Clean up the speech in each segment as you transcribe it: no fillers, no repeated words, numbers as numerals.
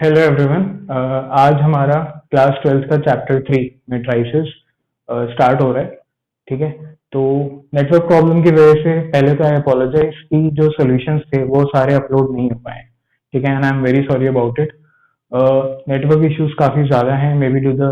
Hello everyone. आज हमारा class 12th का चैप्टर 3 मेट्राइसेस स्टार्ट हो रहा है। ठीक है, तो नेटवर्क प्रॉब्लम की वजह से पहले तो आई अपोलोजाइज कि जो सॉल्यूशंस थे वो सारे अपलोड नहीं हो पाए। ठीक है, and I am very sorry about it. Network issues काफ़ी ज़्यादा हैं, may be to the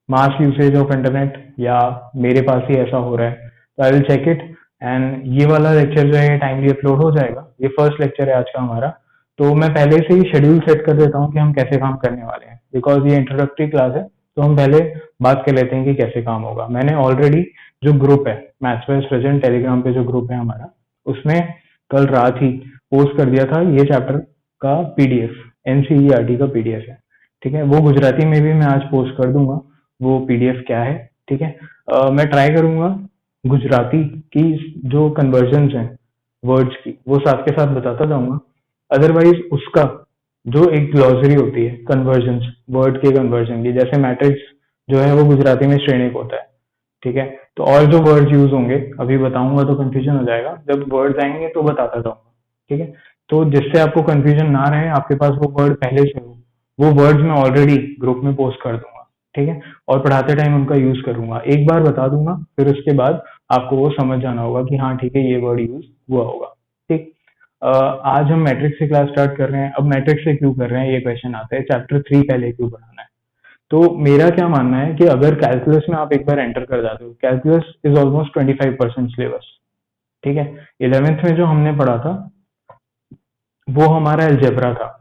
mass usage of internet, या मेरे पास ही ऐसा हो रहा है। तो I will check it, and ये वाला लेक्चर जो है टाइमली अपलोड हो जाएगा। ये फर्स्ट लेक्चर है आज का हमारा। तो मैं पहले से ही शेड्यूल सेट कर देता हूँ कि हम कैसे काम करने वाले हैं, बिकॉज ये इंट्रोडक्टरी क्लास है। तो हम पहले बात कर लेते हैं कि कैसे काम होगा। मैंने ऑलरेडी जो ग्रुप है मैथ्स वाइज प्रेजेंट टेलीग्राम पे जो ग्रुप है हमारा, उसमें कल रात ही पोस्ट कर दिया था ये चैप्टर का पीडीएफ। एनसीईआरटी का पीडीएफ है। ठीक है, वो गुजराती में भी मैं आज पोस्ट कर दूंगा। वो पीडीएफ क्या है, ठीक है। मैं ट्राई करूंगा गुजराती की जो कन्वर्जन हैं वर्ड्स की, वो साथ के साथ बताता जाऊंगा। अदरवाइज उसका जो एक ग्लॉसरी होती है कन्वर्जन, वर्ड के कन्वर्जन की, जैसे मैट्रिक्स जो है वो गुजराती में श्रेणिक होता है। ठीक है, तो और जो वर्ड्स यूज होंगे अभी बताऊंगा तो कंफ्यूजन हो जाएगा, जब वर्ड्स आएंगे तो बताता जाऊंगा। ठीक है, तो जिससे आपको कंफ्यूजन ना रहे, आपके पास वो वर्ड पहले से हो, वो वर्ड्स मैं ऑलरेडी ग्रुप में पोस्ट कर दूंगा। ठीक है, और पढ़ाते टाइम उनका यूज करूंगा, एक बार बता दूंगा, फिर उसके बाद आपको वो समझ जाना होगा कि हाँ ठीक है ये वर्ड यूज हुआ होगा। ठीक। आज हम मैट्रिक्स से क्लास स्टार्ट कर रहे हैं। अब मैट्रिक्स से क्यों कर रहे हैं ये क्वेश्चन आता है, चैप्टर 3 पहले क्यों पढ़ाना है। तो मेरा क्या मानना है कि अगर कैलकुलस में आप एक बार एंटर कर जाते हो, कैलकुलस इज ऑलमोस्ट 25% सिलेबस। ठीक है, 11th में जो हमने पढ़ा था वो हमारा एल्जेब्रा था,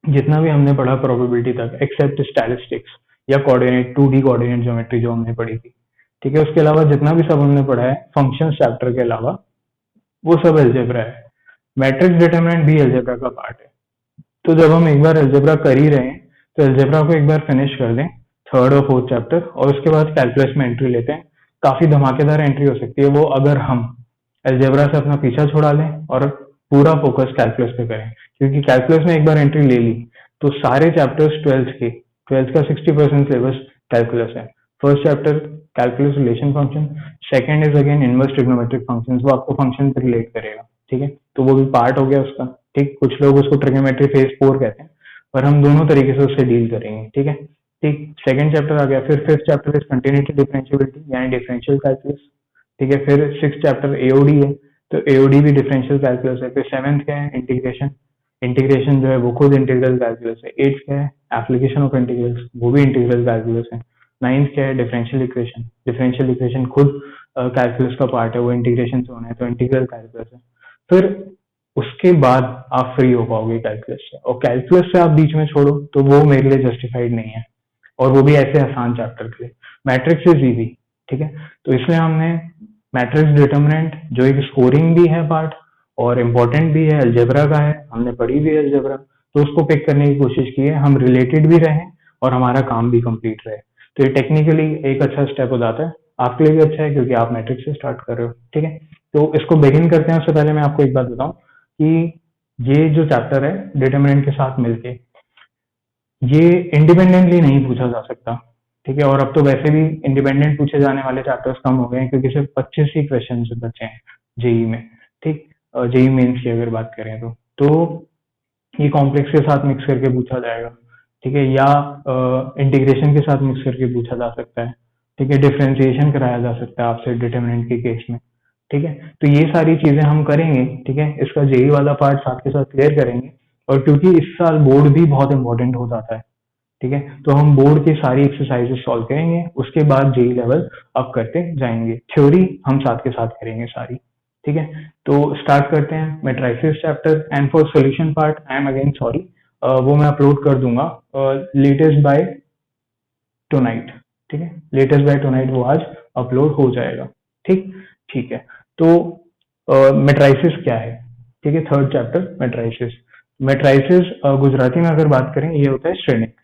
जितना भी हमने पढ़ा प्रोबेबिलिटी तक, एक्सेप्ट स्टैटिस्टिक्स या कोऑर्डिनेट 2D कोऑर्डिनेट ज्योमेट्री जो हमने पढ़ी थी। ठीक है, उसके अलावा जितना भी सब हमने पढ़ा है फंक्शंस चैप्टर के अलावा, वो सब एल्जेब्रा है। मैट्रिक्स डिटरमिनेंट भी एल्जेब्रा का पार्ट है। तो जब हम एक बार एल्जेब्रा कर ही रहे हैं तो एल्जेब्रा को एक बार फिनिश कर दें, थर्ड और फोर्थ चैप्टर, और उसके बाद कैलकुलस में एंट्री लेते हैं। काफी धमाकेदार एंट्री हो सकती है वो, अगर हम एल्जेब्रा से अपना पीछा छुड़ा लें और पूरा फोकस कैलकुलस पे करें। क्योंकि कैलकुलस में एक बार एंट्री ले ली तो सारे चैप्टर्स ट्वेल्थ का 60% सिलेबस कैलकुलस है। First chapter calculus relation function, second is again inverse trigonometric functions, वो आपको फंक्शन से रिलेट करेगा। ठीक है, तो वो भी पार्ट हो गया उसका। ठीक, कुछ लोग उसको ट्रिग्नोमेट्री फेज 4 कहते हैं, पर हम दोनों तरीके से उससे डील करेंगे। ठीक है, ठीक, सेकंड चैप्टर आ गया। फिर fifth chapter is continuity differentiability यानी डिफरेंशियल कैलकुलस। ठीक है, फिर सिक्स चैप्टर एओडी है, तो एओडी भी डिफरेंशियल कैलकुलस है। फिर सेवेंथ क्या है, इंटीग्रेशन। इंटीग्रेशन जो है वो खुद इंटीग्रल कैलकुलस है। एट्थ क्या है, एप्लीकेशन ऑफ इंटीग्रल्स, वो भी इंटीग्रल कैलकुलस है। नाइन्थ क्या है, डिफरेंशियल इक्वेशन। डिफरेंशियल इक्वेशन खुद कैलकुलस का पार्ट है, वो इंटीग्रेशन से होना है, तो इंटीग्रल कैलकुलस है। फिर उसके बाद आप फ्री हो पाओगे कैलकुलस से, और कैलकुलस से आप बीच में छोड़ो तो वो मेरे लिए जस्टिफाइड नहीं है, और वो भी ऐसे आसान चैप्टर के लिए। Matrix is easy. ठीक है, तो इसलिए हमने मैट्रिक्स डिटरमिनेंट जो एक स्कोरिंग भी है पार्ट और इम्पोर्टेंट भी है, अलजेब्रा का है, हमने पढ़ी भी है अलजेब्रा, तो उसको पिक करने की कोशिश की है। हम रिलेटेड भी रहें और हमारा काम भी कंप्लीट रहे। तो ये टेक्निकली एक अच्छा स्टेप हो जाता है, आपके लिए भी अच्छा है क्योंकि आप मैट्रिक्स से स्टार्ट कर रहे हो। ठीक है, तो इसको बिगिन करते हैं। उससे पहले मैं आपको एक बात बताऊं कि ये जो चैप्टर है डिटरमिनेंट के साथ मिलके, ये इंडिपेंडेंटली नहीं पूछा जा सकता। ठीक है, और अब तो वैसे भी इंडिपेंडेंट पूछे जाने वाले चैप्टर्स कम हो गए हैं, क्योंकि सिर्फ 25 ही क्वेश्चन बचे हैं जेई में। ठीक, जेई मेंस की अगर बात करें तो ये कॉम्प्लेक्स के साथ मिक्स करके पूछा जाएगा। ठीक है, या इंटीग्रेशन के साथ मिक्स करके पूछा जा सकता है। ठीक है, डिफरेंशिएशन कराया जा सकता है आपसे डिटरमिनेंट के केस में। ठीक है, तो ये सारी चीजें हम करेंगे। ठीक है, इसका जेई वाला पार्ट साथ के साथ क्लियर करेंगे। और क्योंकि इस साल बोर्ड भी बहुत इंपॉर्टेंट हो जाता है, ठीक है, तो हम बोर्ड की सारी एक्सरसाइजेस सॉल्व करेंगे, उसके बाद जेई लेवल अप करते जाएंगे। थ्योरी हम साथ के साथ करेंगे सारी। ठीक है, तो स्टार्ट करते हैं matrices chapter. And for solution part I am again sorry, वो मैं अपलोड कर दूंगा लेटेस्ट बाय टुनाइट। ठीक है, लेटेस्ट बाय टुनाइट वो आज अपलोड हो जाएगा। ठीक, ठीक है, तो मैट्रिसेस क्या है। ठीक है, third chapter matrices. Matrices Gujarati में अगर बात करें ये होता है श्रेणिक।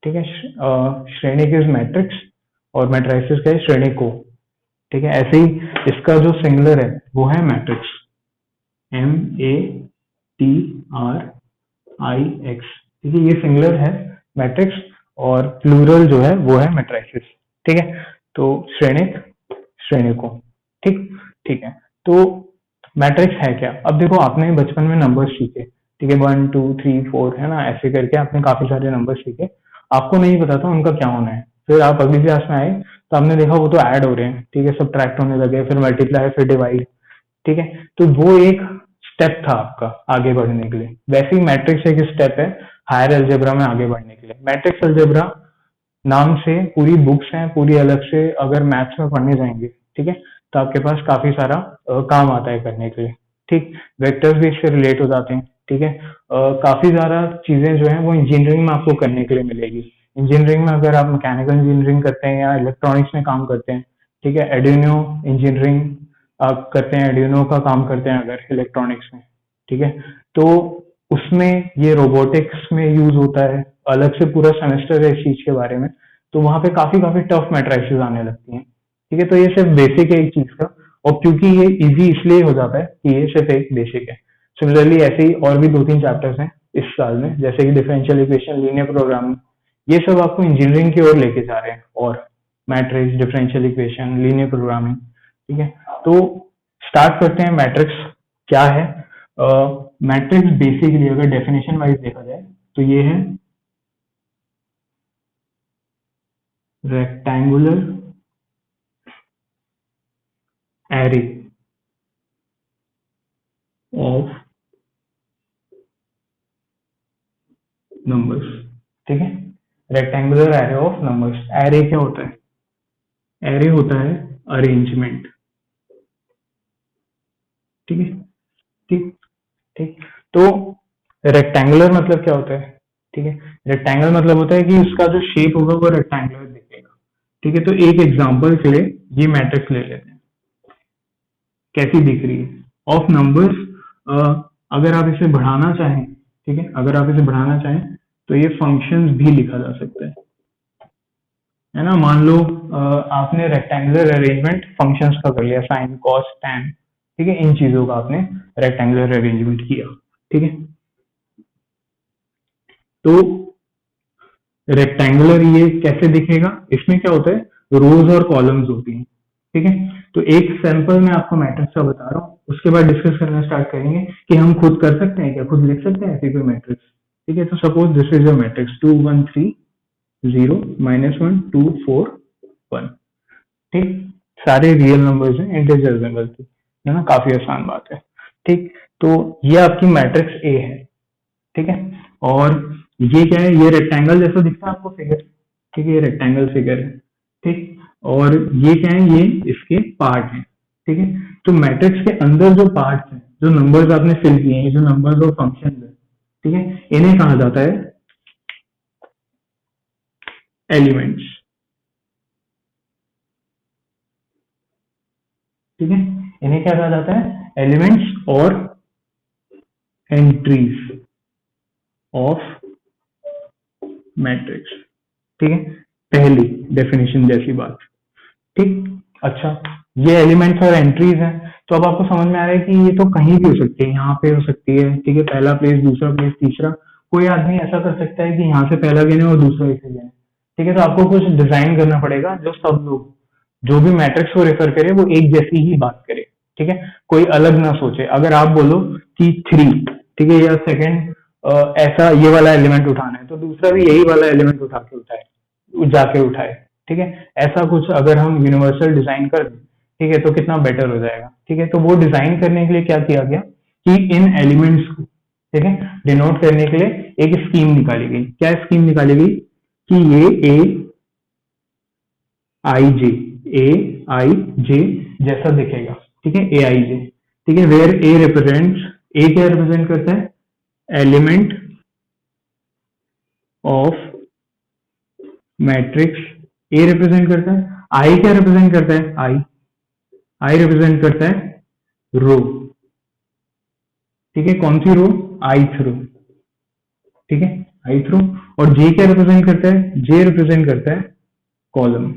ठीक है, श्रेणिक इज मैट्रिक्स, और मैट्रिसेस का है श्रेणिकों। ठीक है, ऐसे ही इसका जो सिंगुलर है वो है मैट्रिक्स, MATRIX। ठीक है, ये सिंगुलर है मैट्रिक्स, और प्लूरल जो है वो है मैट्रिसेस। ठीक है, तो श्रेणिक, श्रेणिकों। ठीक, ठीक है, तो मैट्रिक्स है क्या। अब देखो, आपने बचपन में नंबर्स सीखे, ठीक है, 1 2 3 4 है ना, ऐसे करके आपने काफी सारे नंबर सीखे, आपको नहीं पता था उनका क्या होना है। फिर आप अगली क्लास में आए तो आपने देखा वो तो ऐड हो रहे हैं, ठीक है, सब्ट्रैक्ट होने लगे, फिर मल्टीप्लाई, फिर डिवाइड, ठीक है। तो वो एक स्टेप था आपका आगे बढ़ने के लिए। वैसे ही मैट्रिक्स एक स्टेप है हायर अलजेब्रा में आगे बढ़ने के लिए। मैट्रिक्स अलजेब्रा नाम से पूरी बुक्स हैं, पूरी अलग से अगर मैथ्स में पढ़ने जाएंगे, ठीक है, तो आपके पास काफी सारा काम आता है करने के लिए, ठीक। वेक्टर्स भी इससे रिलेट हो जाते हैं, ठीक है। काफी ज्यादा चीजें जो है वो इंजीनियरिंग में आपको करने के लिए मिलेगी। इंजीनियरिंग में अगर आप मैकेनिकल इंजीनियरिंग करते हैं या इलेक्ट्रॉनिक्स में काम करते हैं, ठीक है, एड्यूनो इंजीनियरिंग आप करते हैं, एड्यूनो का काम करते हैं अगर इलेक्ट्रॉनिक्स में, ठीक है, तो उसमें ये रोबोटिक्स में यूज होता है, अलग से पूरा सेमेस्टर है इस चीज के बारे में। तो वहां पे काफी काफी टफ मैट्रिसेस आने लगती हैं, ठीक है। तो ये सिर्फ बेसिक है एक चीज का, और क्योंकि ये इजी इसलिए हो जाता है कि ये सिर्फ एक बेसिक है। सिमिलरली ऐसे ही और भी 2 3 चैप्टर्स हैं इस साल में, जैसे कि डिफरेंशियल इक्वेशन, लीनियर प्रोग्रामिंग, ये सब आपको इंजीनियरिंग की ओर लेके जा रहे हैं। और matrix, differential equation, linear programming, ठीक है। तो स्टार्ट करते हैं मैट्रिक्स क्या है। मैट्रिक्स बेसिकली अगर डेफिनेशन वाइज देखा जाए तो ये है रेक्टेंगुलर एरे ऑफ नंबर्स, ठीक है। Rectangular array of numbers. Array क्या होता है? एरे होता है अरेंजमेंट, ठीक है, ठीक, ठीक। तो रेक्टेंगुलर मतलब क्या होता है? ठीक है, रेक्टेंगल मतलब होता है कि उसका जो शेप होगा वो रेक्टेंगुलर दिखेगा, ठीक है। तो एक एग्जांपल के लिए ये मैट्रिक्स ले लेते हैं, कैसी दिख रही है, ऑफ नंबर्स। अगर आप इसे बढ़ाना चाहें, ठीक है, अगर आप इसे बढ़ाना चाहें तो ये फंक्शंस भी लिखा जा सकता है ना। मान लो आपने रेक्टेंगुलर अरेंजमेंट फंक्शंस का कर लिया, साइन, कॉस, टैन, ठीक है, इन चीजों का आपने रेक्टेंगुलर अरेंजमेंट किया, ठीक है। तो रेक्टेंगुलर ये कैसे दिखेगा? इसमें क्या होता है, रोज और कॉलम्स होती हैं, ठीक है। तो एक सैंपल मैं आपको मैट्रिक्स का बता रहा हूँ, उसके बाद डिस्कस करना स्टार्ट करेंगे कि हम खुद कर सकते हैं क्या, खुद लिख सकते हैं ऐसी कोई मैट्रिक्स, ठीक है। तो suppose this is your matrix 2 1 3 0 -1 2 4 1, ठीक। सारे रियल नंबर्स हैं, इंटीजर्स हैं बल्कि, है ना, काफी आसान बात है, ठीक। तो ये आपकी मैट्रिक्स ए है, ठीक है। और ये क्या है, ये रेक्टेंगल जैसा दिखता है आपको फिगर, ठीक है, ये रेक्टेंगल फिगर है, ठीक। और ये क्या है, ये इसके पार्ट हैं, ठीक है। तो मैट्रिक्स के अंदर जो पार्ट्स हैं, जो नंबर्स आपने फिल किए हैं, जो नंबर्स और फंक्शन है, ठीक है, इन्हें कहा जाता है एलिमेंट्स, ठीक है। इन्हें क्या कहा जाता है? एलिमेंट्स और एंट्रीज ऑफ मैट्रिक्स, ठीक है। पहली डेफिनेशन जैसी बात, ठीक। अच्छा, ये एलिमेंट्स और एंट्रीज हैं, तो अब आपको समझ में आ रहा है कि ये तो कहीं भी हो सकती है, यहाँ पे हो सकती है, ठीक है, पहला प्लेस, दूसरा प्लेस, तीसरा। कोई आदमी ऐसा कर सकता है कि यहाँ से पहला गिने और दूसरा इसे गिने, ठीक है। तो आपको कुछ डिजाइन करना पड़ेगा जो सब लोग, जो भी मैट्रिक्स को रेफर करे, वो एक जैसी ही बात करे, ठीक है, कोई अलग ना सोचे। अगर आप बोलो कि 3, ठीक है, या सेकंड ऐसा ये वाला एलिमेंट उठाना है, तो दूसरा भी यही वाला एलिमेंट उठा के उठाए, जाके उठाए, ठीक है। ऐसा कुछ अगर हम यूनिवर्सल डिजाइन कर दें, ठीक है, तो कितना बेटर हो जाएगा, ठीक है। तो वो डिजाइन करने के लिए क्या किया गया कि इन एलिमेंट्स को, ठीक है, डिनोट करने के लिए एक स्कीम निकाली गई। क्या स्कीम निकाली गई? कि ये ए आई जे, ए आई जे जैसा दिखेगा, ठीक है, ए आई जे, ठीक है। वेयर ए रिप्रेजेंट्स, ए क्या रिप्रेजेंट करता है? Element of matrix. A represent करता है, आई क्या रिप्रेजेंट करता है? आई, आई रिप्रेजेंट करता है रो, ठीक है। कौन सी रो? आई थ्रू, ठीक है, आई थ्रू। और जे क्या रिप्रेजेंट करता है? जे रिप्रेजेंट करता है कॉलम।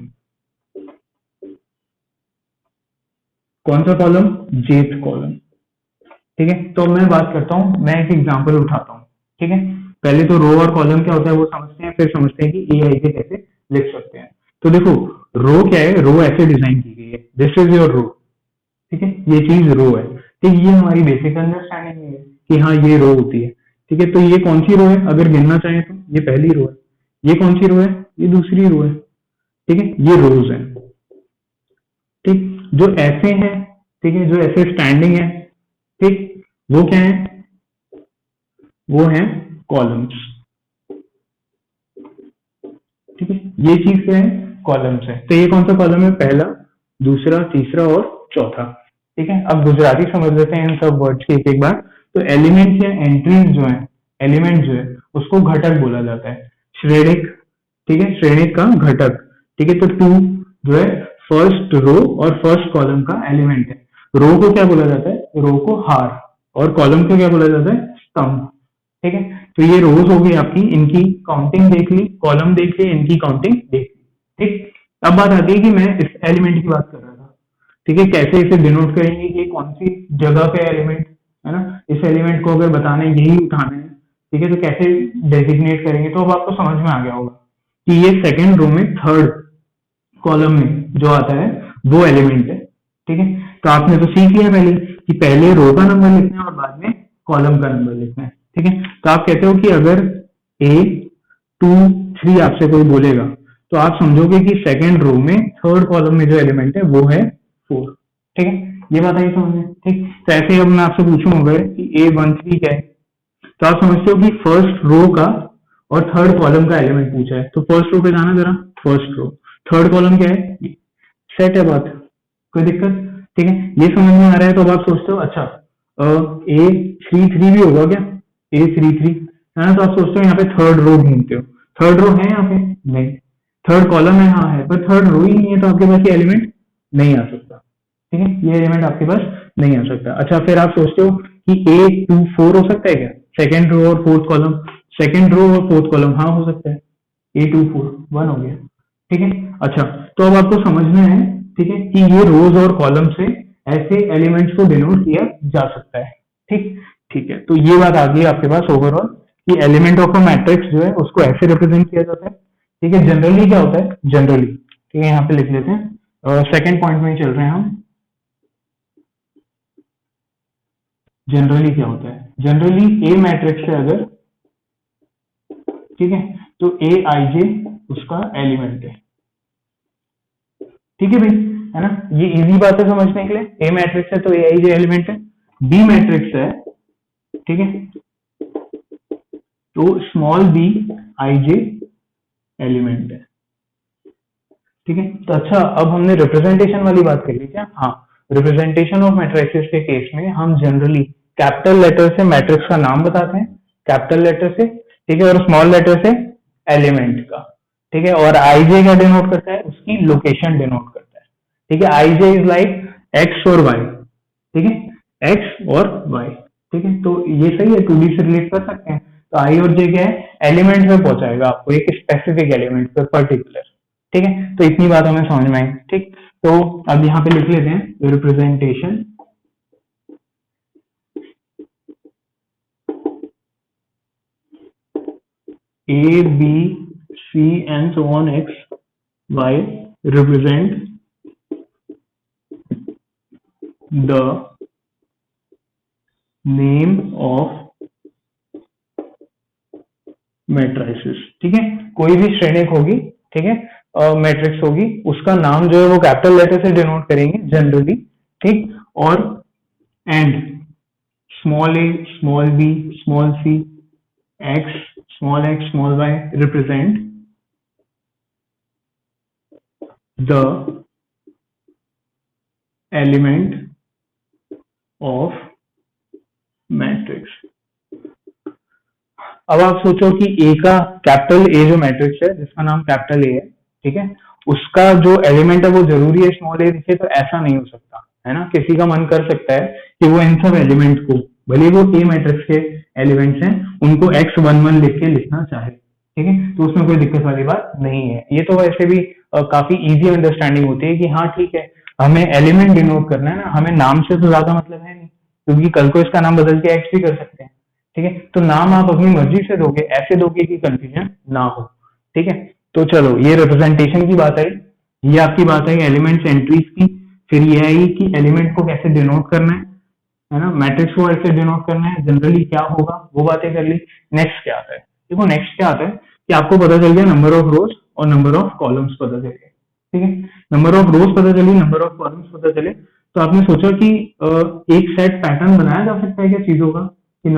कौन सा कॉलम? जेथ कॉलम, ठीक है। तो मैं बात करता हूं, मैं एक एग्जांपल उठाता हूं, ठीक है। पहले तो रो और कॉलम क्या होता है वो समझते हैं, फिर समझते हैं कि ए आई के कैसे लिख सकते हैं। तो देखो, रो क्या है? रो ऐसे डिजाइन की गई है, दिस इज योर रो, ठीक है, ये चीज रो है, ठीक। ये हमारी बेसिक अंडरस्टैंडिंग है कि हाँ ये रो होती है, ठीक है, तो ये कौन सी रो है, अगर गिनना चाहें तो ये पहली रो है, ये कौन सी रो है, ये दूसरी रो है। ठीक है, ये रोज है। ठीक, जो ऐसे हैं, ठीक है, जो ऐसे स्टैंडिंग है, ठीक, वो क्या है, वो है कॉलम्स। ठीक है, ये चीज क्या है, कॉलम्स है। तो ये कौन सा कॉलम है, पहला, दूसरा, तीसरा और चौथा। ठीक है, अब गुजराती समझ लेते हैं इन सब वर्ड्स की एक एक बार। तो एलिमेंट या एंट्रीज जो है, एलिमेंट जो है उसको घटक बोला जाता है, श्रेणिक। ठीक है, श्रेणिक का घटक। ठीक है, तो टू जो है फर्स्ट रो और फर्स्ट कॉलम का एलिमेंट है। रो को क्या बोला जाता है, रो को हार, और कॉलम को क्या बोला जाता है, स्तंभ। ठीक है, तो ये रोज हो गई आपकी, इनकी काउंटिंग देख ली, कॉलम देख ली, इनकी काउंटिंग देख ली। ठीक, अब बात आती है कि मैं इस एलिमेंट की बात कर रहा था। ठीक है, कैसे इसे डिनोट करेंगे कि कौन सी जगह पे एलिमेंट है ना, इस एलिमेंट को अगर बताना है, यही उठाना है। ठीक है, तो कैसे डेजिग्नेट करेंगे, तो अब आपको समझ में आ गया होगा कि ये सेकेंड रो में थर्ड कॉलम में जो आता है वो एलिमेंट है। ठीक है, तो आपने तो सीख लिया पहले कि पहले रो का नंबर लिखना है और बाद में कॉलम का नंबर लिखना है। ठीक है, तो आप कहते हो कि अगर ए 2 3 आपसे कोई बोलेगा, तो आप समझोगे कि सेकेंड रो में थर्ड कॉलम में जो एलिमेंट है वो है 4। ठीक है, ये बात आई समझ में। ठीक, तो ऐसे ही अब मैं आपसे पूछूंगा कि A13 क्या है, तो आप समझते हो कि फर्स्ट रो का और थर्ड कॉलम का एलिमेंट पूछा है, तो फर्स्ट रो पे जाना जरा, फर्स्ट रो, थर्ड कॉलम क्या है, सेट है बात, कोई दिक्कत। ठीक है, ये समझ में आ रहा है। तो अब आप सोचते हो अच्छा A33 भी होगा क्या, A33 है ना, तो आप सोचते हो यहाँ पे थर्ड रो ढूंढते हो, थर्ड रो है यहाँ पे, नहीं, थर्ड कॉलम है, हाँ है, पर थर्ड रो ही नहीं है, तो आपके पास ये एलिमेंट नहीं आ सकता। ठीक है, ये एलिमेंट आपके पास नहीं आ सकता। अच्छा, फिर आप सोचते हो कि A24 हो सकता है क्या, सेकेंड रो और फोर्थ कॉलम, सेकेंड रो और फोर्थ कॉलम, हाँ हो सकता है, A24 1 हो गया। ठीक है, अच्छा, तो अब आपको समझना है, ठीक है, कि ये रोज और कॉलम से ऐसे एलिमेंट्स को डिनोट किया जा सकता है। ठीक, ठीक है, तो ये बात आ गई आपके पास ओवरऑल कि एलिमेंट ऑफ अ मैट्रिक्स जो है उसको ऐसे रिप्रेजेंट किया जाता है। ठीक है, जनरली क्या होता है, जनरली, ठीक है, यहाँ पे लिख लेते हैं, सेकेंड पॉइंट में ही चल रहे हैं हम। जनरली क्या होता है, जनरली ए मैट्रिक्स है अगर, ठीक है, तो ए आई जे उसका एलिमेंट है। ठीक है भाई, है ना, ये इजी बात है समझने के लिए। ए मैट्रिक्स है तो ए आई जे एलिमेंट है, बी मैट्रिक्स है, ठीक है, तो small b i j element है। ठीक है, तो अच्छा, अब हमने रिप्रेजेंटेशन वाली बात कर ली क्या, हाँ, रिप्रेजेंटेशन ऑफ मैट्रिसेस के केस में हम जनरली कैपिटल लेटर से मैट्रिक्स का नाम बताते हैं, कैपिटल लेटर से, ठीक है, और स्मॉल लेटर से एलिमेंट का। ठीक है, और आईजे क्या डिनोट करता है, उसकी लोकेशन डिनोट करता है। ठीक है, आईजे इज लाइक एक्स और वाई। ठीक है, एक्स और वाई। ठीक है, तो ये सही है, 2D से रिलेट कर सकते हैं। तो आई और जे क्या है, एलिमेंट में पहुंचाएगा आपको, एक स्पेसिफिक एलिमेंट पर पर्टिकुलर। ठीक है, तो इतनी बात हमें समझ में आई। ठीक, तो अब यहाँ पे लिख लेते हैं representation A, B, C and so on X, Y represent the name of matrices। ठीक है, कोई भी श्रेणिक होगी, ठीक है, मैट्रिक्स होगी, उसका नाम जो है वो कैपिटल लेटर से डिनोट करेंगे जनरली। ठीक, और and small a, small b, small c, x, small y represent the element of matrix। अब आप सोचो कि ए का, कैपिटल ए जो मैट्रिक्स है जिसका नाम कैपिटल ए है, ठीक है, उसका जो एलिमेंट है वो जरूरी है स्मॉल ए दिखे, तो ऐसा नहीं हो सकता, है ना। किसी का मन कर सकता है कि वो इन सब एलिमेंट को, भले वो ए मैट्रिक्स के एलिमेंट्स हैं, उनको x11 लिख के लिखना चाहे, ठीक है, तो उसमें कोई दिक्कत वाली बात नहीं है। ये तो वैसे भी काफी इजी अंडरस्टैंडिंग होती है कि हाँ ठीक है, हमें एलिमेंट डिनोट करना है ना, हमें नाम से तो ज्यादा मतलब है नहीं, क्योंकि कल को इसका नाम बदल के एक्स भी कर सकते हैं। ठीक है, तो नाम आप अपनी मर्जी से दोगे, ऐसे दोगे कि कंफ्यूजन ना हो। ठीक है, तो चलो, ये रिप्रेजेंटेशन की बात आई, ये आपकी बात आई एलिमेंट्स एंट्रीज की, फिर ये आई कि एलिमेंट को कैसे डिनोट करना है, है ना, मैट्रिक्स को ऐसे डिनोट करना है, जनरली क्या होगा वो बातें कर ली। नेक्स्ट क्या आता है, देखो नेक्स्ट क्या आता है कि आपको पता चल गया नंबर ऑफ रोज और नंबर ऑफ कॉलम्स पता चल गए, ठीक है। नंबर ऑफ रोज पता चली, नंबर ऑफ कॉलम्स पता चले, तो आपने सोचा कि एक सेट पैटर्न बनाया जा सकता है क्या चीजों का, कि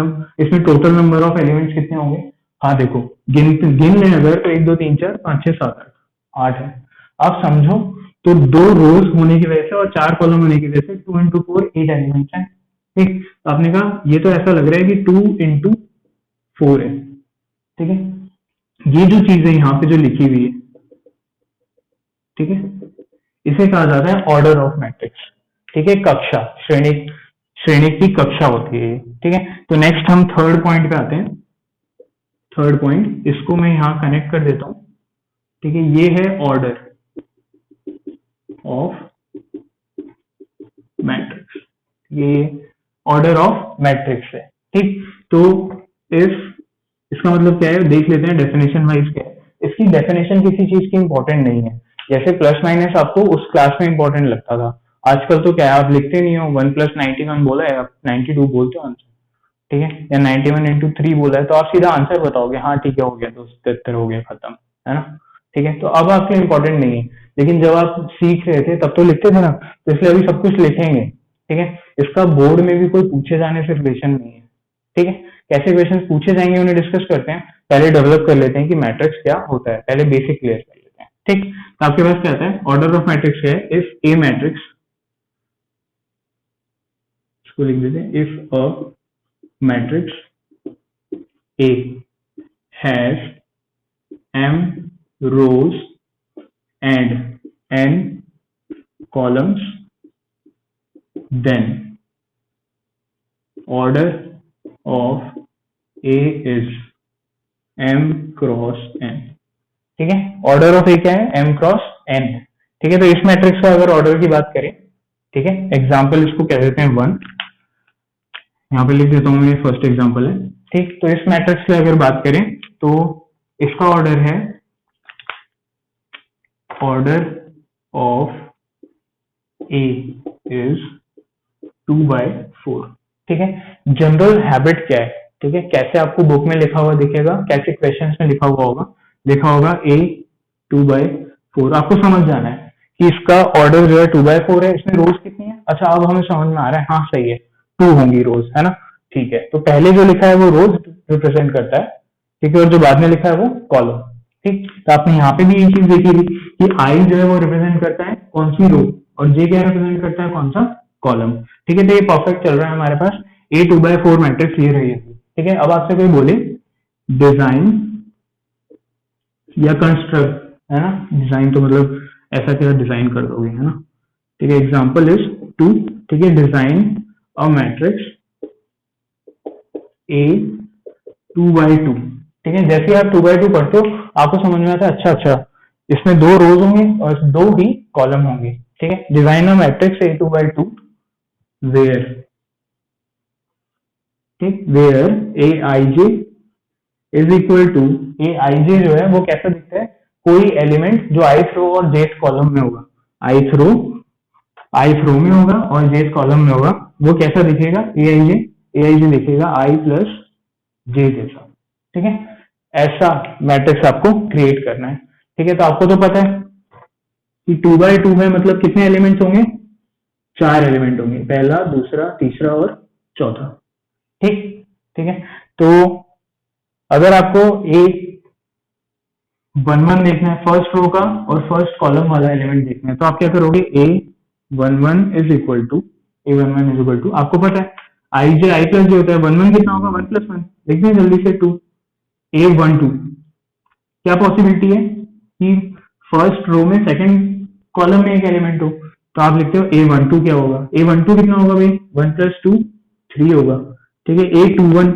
इसमें टोटल नंबर ऑफ एलिमेंट्स कितने होंगे। हाँ देखो, गिन गिन लें अगर तो 1 2 3 4 5 6 7 8 है। आप समझो, तो 2 रोज होने की वजह से और 4 कॉलम होने की वजह से 2 इंटू 4 8 एलिमेंट्स हैं, ठीक। तो आपने कहा ये तो ऐसा लग रहा है कि 2 इंटू 4 है, ठीक है। ये जो चीज है यहाँ पे जो लिखी हुई है, ठीक है, इसे कहा जाता है ऑर्डर ऑफ मैट्रिक्स, ठीक है। कक्षा, श्रेणी, श्रेणी की कक्षा होती है ये, ठीक है। तो नेक्स्ट हम थर्ड पॉइंट पे आते हैं। थर्ड पॉइंट, इसको मैं यहाँ कनेक्ट कर देता हूँ, ठीक है। ये है ऑर्डर ऑफ मैट्रिक्स, ये ऑर्डर ऑफ मैट्रिक्स है, ठीक। तो इफ इसका मतलब क्या है देख लेते हैं डेफिनेशन वाइज क्या है। इसकी डेफिनेशन किसी चीज की इंपॉर्टेंट नहीं है, जैसे प्लस माइनस आपको उस क्लास में इंपॉर्टेंट लगता था, आजकल तो क्या है आप लिखते नहीं हो, 1 + 91 बोला है आप 92 बोलते हो आंसर, ठीक है, या 91 × 3 बोला है तो आप सीधा आंसर बताओगे, हाँ ठीक है हो गया, तो 77 हो गया, खत्म, है ना, ठीक है। तो अब आपके लिए इंपॉर्टेंट नहीं है, लेकिन जब आप सीख रहे थे तब तो लिखते थे ना, तो इसलिए अभी सब कुछ लिखेंगे, ठीक है। इसका बोर्ड में भी कोई पूछे जाने से रिलेशन नहीं है, ठीक है। कैसे क्वेश्चन पूछे जाएंगे उन्हें डिस्कस करते हैं, पहले डेवलप कर लेते हैं कि मैट्रिक्स क्या होता है, पहले बेसिक क्लियर कर लेते हैं, ठीक। तो आपके पास क्या आता है, ऑर्डर ऑफ मैट्रिक्स क्या है, इफ ए मैट्रिक्स, इसको लिख देते हैं, if a matrix A has m rows and n columns, then order of A is m cross n, ठीक है। ऑर्डर ऑफ ए क्या है, m क्रॉस n, ठीक है। तो इस मैट्रिक्स का अगर ऑर्डर की बात करें, ठीक है, एग्जाम्पल इसको कह देते हैं 1, यहाँ पे लिख देता हूँ मैं, फर्स्ट एग्जांपल है, ठीक। तो इस मैट्रिक्स की अगर बात करें तो इसका ऑर्डर है ऑर्डर ऑफ ए इज 2/4, ठीक है। जनरल हैबिट क्या है, ठीक है, कैसे आपको बुक में लिखा हुआ दिखेगा, कैसे क्वेश्चंस में लिखा हुआ होगा, लिखा होगा ए 2/4, आपको समझ जाना है कि इसका ऑर्डर जो है 2/4 है, इसमें रोज कितनी है, अच्छा अब हमें समझ में आ रहा है, हाँ सही है 2 होंगी रोज, है ना, ठीक है। तो पहले जो लिखा है वो रोज रिप्रेजेंट करता है, ठीक है, और जो बाद में लिखा है वो कॉलम, ठीक। तो आपने यहाँ पे भी ये चीज देखी थी कि आई जो है वो रिप्रेजेंट करता है कौन सी रो, और जे क्या रिप्रेजेंट करता है कौन सा कॉलम, ठीक है। तो ये परफेक्ट चल रहा है हमारे पास, ए 2/4 मैट्रिक्स ये रही है, ठीक है। अब आपसे कोई बोले डिजाइन या कंस्ट्रक्ट, है ना, डिजाइन तो मतलब ऐसा क्या डिजाइन कर दोगे, है ना, ठीक है। एग्जाम्पल इज 2, ठीक है, डिजाइन अ मैट्रिक्स ए 2/2, ठीक है। जैसे आप 2/2 पढ़ते हो आपको समझ में आता है, अच्छा अच्छा इसमें 2 रोज होंगे और 2 ही कॉलम होंगे, ठीक है। Design a matrix A 2/2 where, ठीक, where a i j is equal to, a i j जो है वो कैसा दिखता है, कोई एलिमेंट जो ith रो और jth कॉलम में होगा, ith रो में होगा और jth कॉलम में होगा, वो कैसा दिखेगा, ए आई जे दिखेगा i + j जैसा, ठीक है। ऐसा मैट्रिक्स आपको क्रिएट करना है, ठीक है। तो आपको तो पता है कि 2/2 में मतलब कितने एलिमेंट्स होंगे, 4 एलिमेंट होंगे, पहला दूसरा तीसरा और चौथा, ठीक, ठीक है। तो अगर आपको ए 1 1 देखना है फर्स्ट रो का और फर्स्ट कॉलम वाला एलिमेंट देखना है, तो आप क्या करोगे, A11 इज इक्वल टू, आपको पता है आई जे आई प्लस जे होता है, 1 1 कितना होगा, 1 + 1, लिख दें जल्दी से 2, A12, क्या पॉसिबिलिटी है कि फर्स्ट रो में सेकंड कॉलम में एक एलिमेंट हो, तो आप लिखते हो A12 क्या होगा, A12 कितना होगा भाई, 1 + 2 3 होगा, ठीक है। A21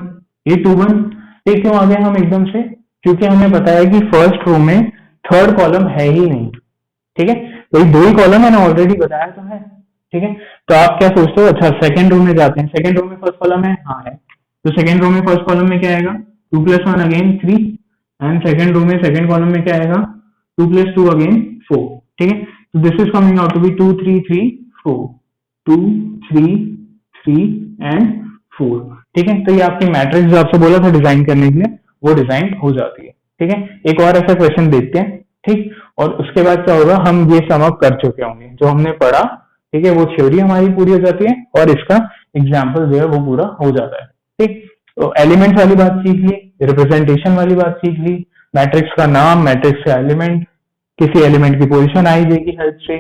ये क्यों आ गया हम एकदम से, क्योंकि हमें पता है कि फर्स्ट रो में थर्ड कॉलम है ही नहीं, ठीक है, वही 2 ही कॉलम है ना, ऑलरेडी बताया तो है, ठीक है। तो आप क्या सोचते हो, अच्छा सेकंड रो में जाते हैं, सेकंड रो में फर्स्ट कॉलम है, हाँ है, तो सेकंड रो में फर्स्ट कॉलम में क्या आएगा, 2 + 1 अगेन 3, एंड सेकंड रो में सेकंड कॉलम में क्या आएगा, 2 + 2 अगेन 4, ठीक है। तो this is coming out to be 2 3 3 4, 2 3 3 and 4। ठीक है, तो ये आपकी मैट्रिक्स जो आपसे बोला था डिजाइन करने के लिए वो डिजाइन हो जाती है। ठीक है, एक और ऐसा क्वेश्चन देखते हैं। ठीक, और उसके बाद क्या होगा, हम ये सम अप कर चुके होंगे जो हमने पढ़ा। ठीक है, वो थ्योरी हमारी पूरी हो जाती है और इसका एग्जाम्पल जो है वो पूरा हो जाता है। ठीक, तो एलिमेंट्स वाली बात सीख ली, रिप्रेजेंटेशन वाली बात सीख ली, मैट्रिक्स का नाम, मैट्रिक्स का एलिमेंट, किसी एलिमेंट की पोजीशन आई जे की हेल्प से।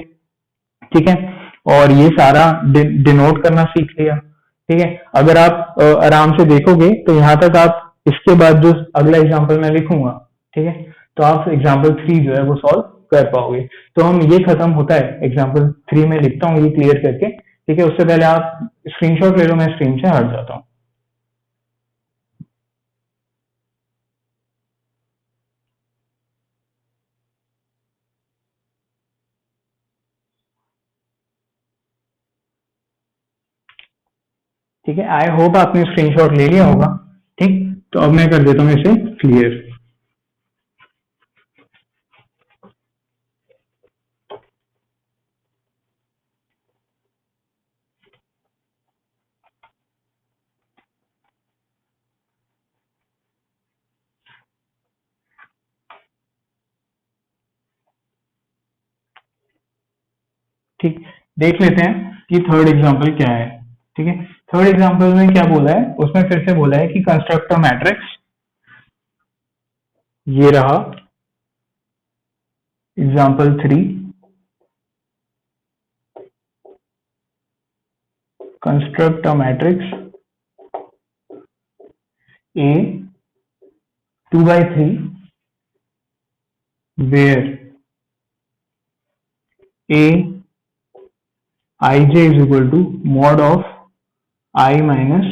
ठीक है, और ये सारा डिनोट करना सीख लिया। ठीक है, अगर आप आराम से देखोगे तो यहाँ तक आप इसके बाद जो अगला एग्जाम्पल मैं लिखूंगा, ठीक है, तो आप एग्जाम्पल 3 जो है वो सॉल्व कर पाओगे। तो हम ये खत्म होता है एग्जाम्पल 3 में लिखता हूँ ये क्लियर करके। ठीक है, उससे पहले आप स्क्रीनशॉट ले लो, मैं स्क्रीन से हट जाता हूँ। ठीक है, आई होप आपने स्क्रीनशॉट ले लिया होगा। ठीक, तो अब मैं कर देता हूँ इसे क्लियर। ठीक, देख लेते हैं कि थर्ड एग्जांपल क्या है। ठीक है, थर्ड एग्जांपल में क्या बोला है, उसमें फिर से बोला है कि कंस्ट्रक्ट अ मैट्रिक्स। ये रहा example 3, construct a matrix A 2 by 3 where A ij is equal to mod of I minus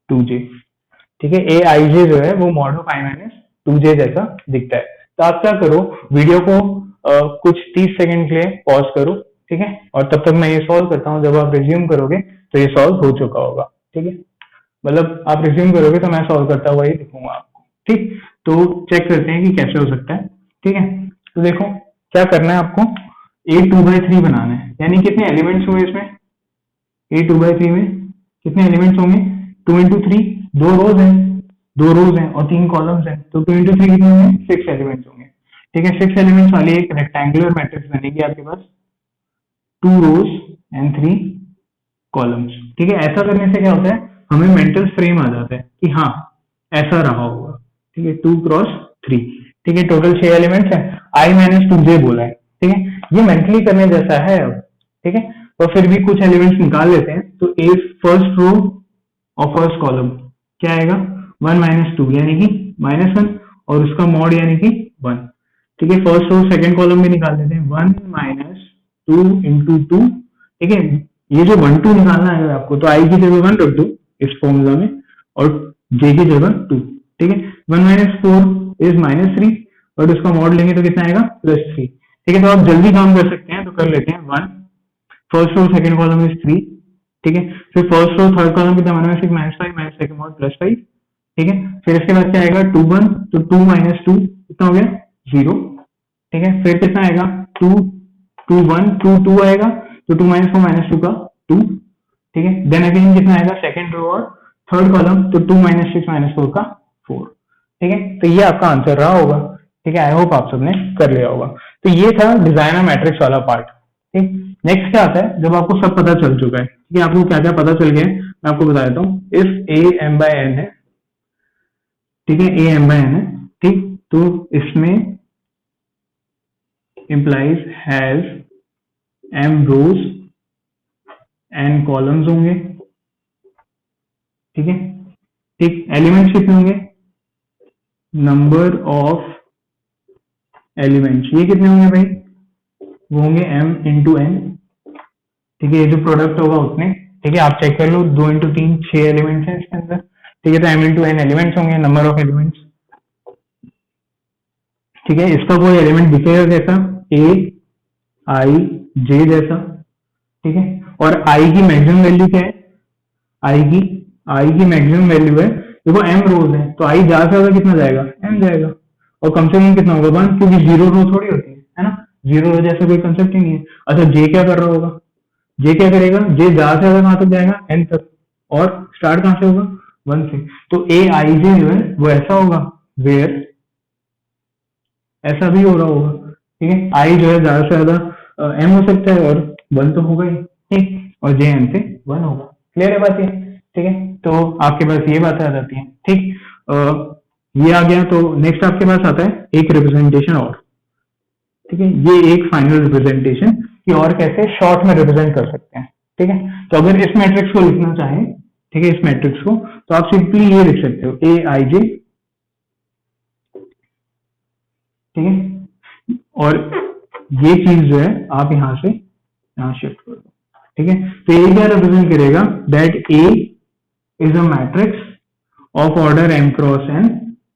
2j। ठीक है, ए आई जे जो है वो mod of I minus 2j जैसा दिखता है। तो आप क्या करो, वीडियो को कुछ 30 सेकंड के लिए पॉज करो। ठीक है, और तब तक मैं ये सॉल्व करता हूँ। जब आप रिज्यूम करोगे तो ये सॉल्व हो चुका होगा। ठीक है, मतलब आप रिज्यूम करोगे तो मैं सॉल्व करता हुआ ही दिखूंगा आपको। ठीक, तो चेक करते हैं कि कैसे हो सकता है। ठीक है, तो देखो क्या करना है आपको, ए 2/3 बनाना है, यानी कितने एलिमेंट्स हुए इसमें, ए 2/3 में कितने एलिमेंट्स होंगे, 2 इंटू 3, दो रोज हैं और 3 कॉलम्स हैं, तो 2 इंटू 3 कितने होंगे, 6 एलिमेंट्स होंगे। ठीक है, 6 एलिमेंट्स वाली एक रेक्टेंगुलर मैट्रिक्स बनेगी आपके पास, 2 रोज एंड 3 कॉलम्स। ठीक है, ऐसा करने से क्या होता है, हमें मेंटल फ्रेम आ जाता है कि हाँ ऐसा रहा होगा। ठीक है, 2 क्रॉस 3। ठीक है, टोटल 6 एलिमेंट्स है, आई माइनस 2j बोला है। ठीक है, ये मेंटली करने जैसा है अब। ठीक है, तो फिर भी कुछ एलिमेंट्स निकाल लेते हैं। तो ए फर्स्ट रो और फर्स्ट कॉलम क्या आएगा, 1 माइनस 2 यानी कि -1 और उसका मॉड यानी कि 1। ठीक है, फर्स्ट रो सेकंड कॉलम भी निकाल लेते हैं, 1 माइनस 2 इंटू 2। ठीक है, ये जो 1 2 निकालना है आपको, तो आई की जगह 1 रख दो इस फॉर्मूला में और जे की जगह 2। ठीक है, 1 माइनस 4 इज -3 और उसका मॉड लेंगे तो कितना आएगा, +3। ठीक है, तो आप जल्दी काम कर सकते हैं, तो कर लेते हैं 1 first row second column is 3। ठीक है, फिर फर्स्ट रो थर्ड कॉलम कितना बना है, -5 माइनस सेकंड मॉड +5। ठीक है, फिर इसके बाद क्या आएगा, 2 1, तो 2 माइनस 2 कितना हो गया, 0। ठीक है, फिर कितना आएगा, 2 2 1 2 2 आएगा, तो 2 माइनस 4 -2 का 2। ठीक है, देन अगेन कितना आएगा, सेकंड रो और थर्ड कॉलम, तो 2 माइनस 6 -4 का 4। ठीक है, तो ये आपका आंसर रहा होगा। ठीक है, आई होप आप सबने कर लिया होगा। तो ये था डिजाइनर मैट्रिक्स वाला पार्ट। ठीक, नेक्स्ट क्या आता है, जब आपको सब पता चल चुका है कि आपको क्या क्या पता चल गया है, मैं आपको बता देता हूँ। If A m by n है, ठीक है, ए m by n है, ठीक, तो इसमें implies has m rows n columns होंगे। ठीक है, ठीक, एलिमेंट्स कितने होंगे, नंबर ऑफ एलिमेंट्स ये कितने होंगे भाई, वो होंगे m इंटू n। ठीक है, ये जो प्रोडक्ट होगा उतने। ठीक है, आप चेक कर लो, 2 इंटू 3 6 एलिमेंट्स हैं इसके अंदर। ठीक है, तो m इंटू n एलिमेंट्स होंगे, नंबर ऑफ एलिमेंट्स। ठीक है, इसका कोई एलिमेंट दिखेगा कैसा, a i j जैसा। ठीक है, और i की मैक्सिमम वैल्यू क्या है, i की मैक्सिमम वैल्यू है, देखो m रोज है तो i ज्यादा से ज्यादा कितना जाएगा, m जाएगा, और कम से कम कितना होगा 1, क्योंकि 0 रो थोड़ी होती है ना, 0 रो जैसा कोई कंसेप्ट ही नहीं है। अच्छा, j क्या कर रहा होगा, जे क्या करेगा, जे ज्यादा से ज्यादा कहां तक जाएगा, n तक। और स्टार्ट कहाँ से होगा, 1 से। तो ए आई जे जो है वो ऐसा होगा वेयर, ऐसा भी हो रहा होगा, ठीक है। आई जो है ज्यादा से ज्यादा एम हो सकता है, और 1 तो होगा ही, ठीक, और जे एम से 1 होगा। क्लियर है बात ये, ठीक है। तो आपके पास ये बातें आ जाती हैं, ठीक। ये आ गया। तो नेक्स्ट आपके पास आता है एक रिप्रेजेंटेशन और, ठीक है। ये एक फाइनल रिप्रेजेंटेशन कि और कैसे शॉर्ट में रिप्रेजेंट कर सकते हैं, ठीक है। तो अगर इस मैट्रिक्स को लिखना चाहें, ठीक है, इस मैट्रिक्स को, तो आप सिंपली ये लिख सकते हो ए आई जे, ठीक है। और ये चीज जो है आप यहां से यहाँ शिफ्ट कर दो, ठीक है। तो ये क्या रिप्रेजेंट करेगा, that A is a matrix of order m cross n,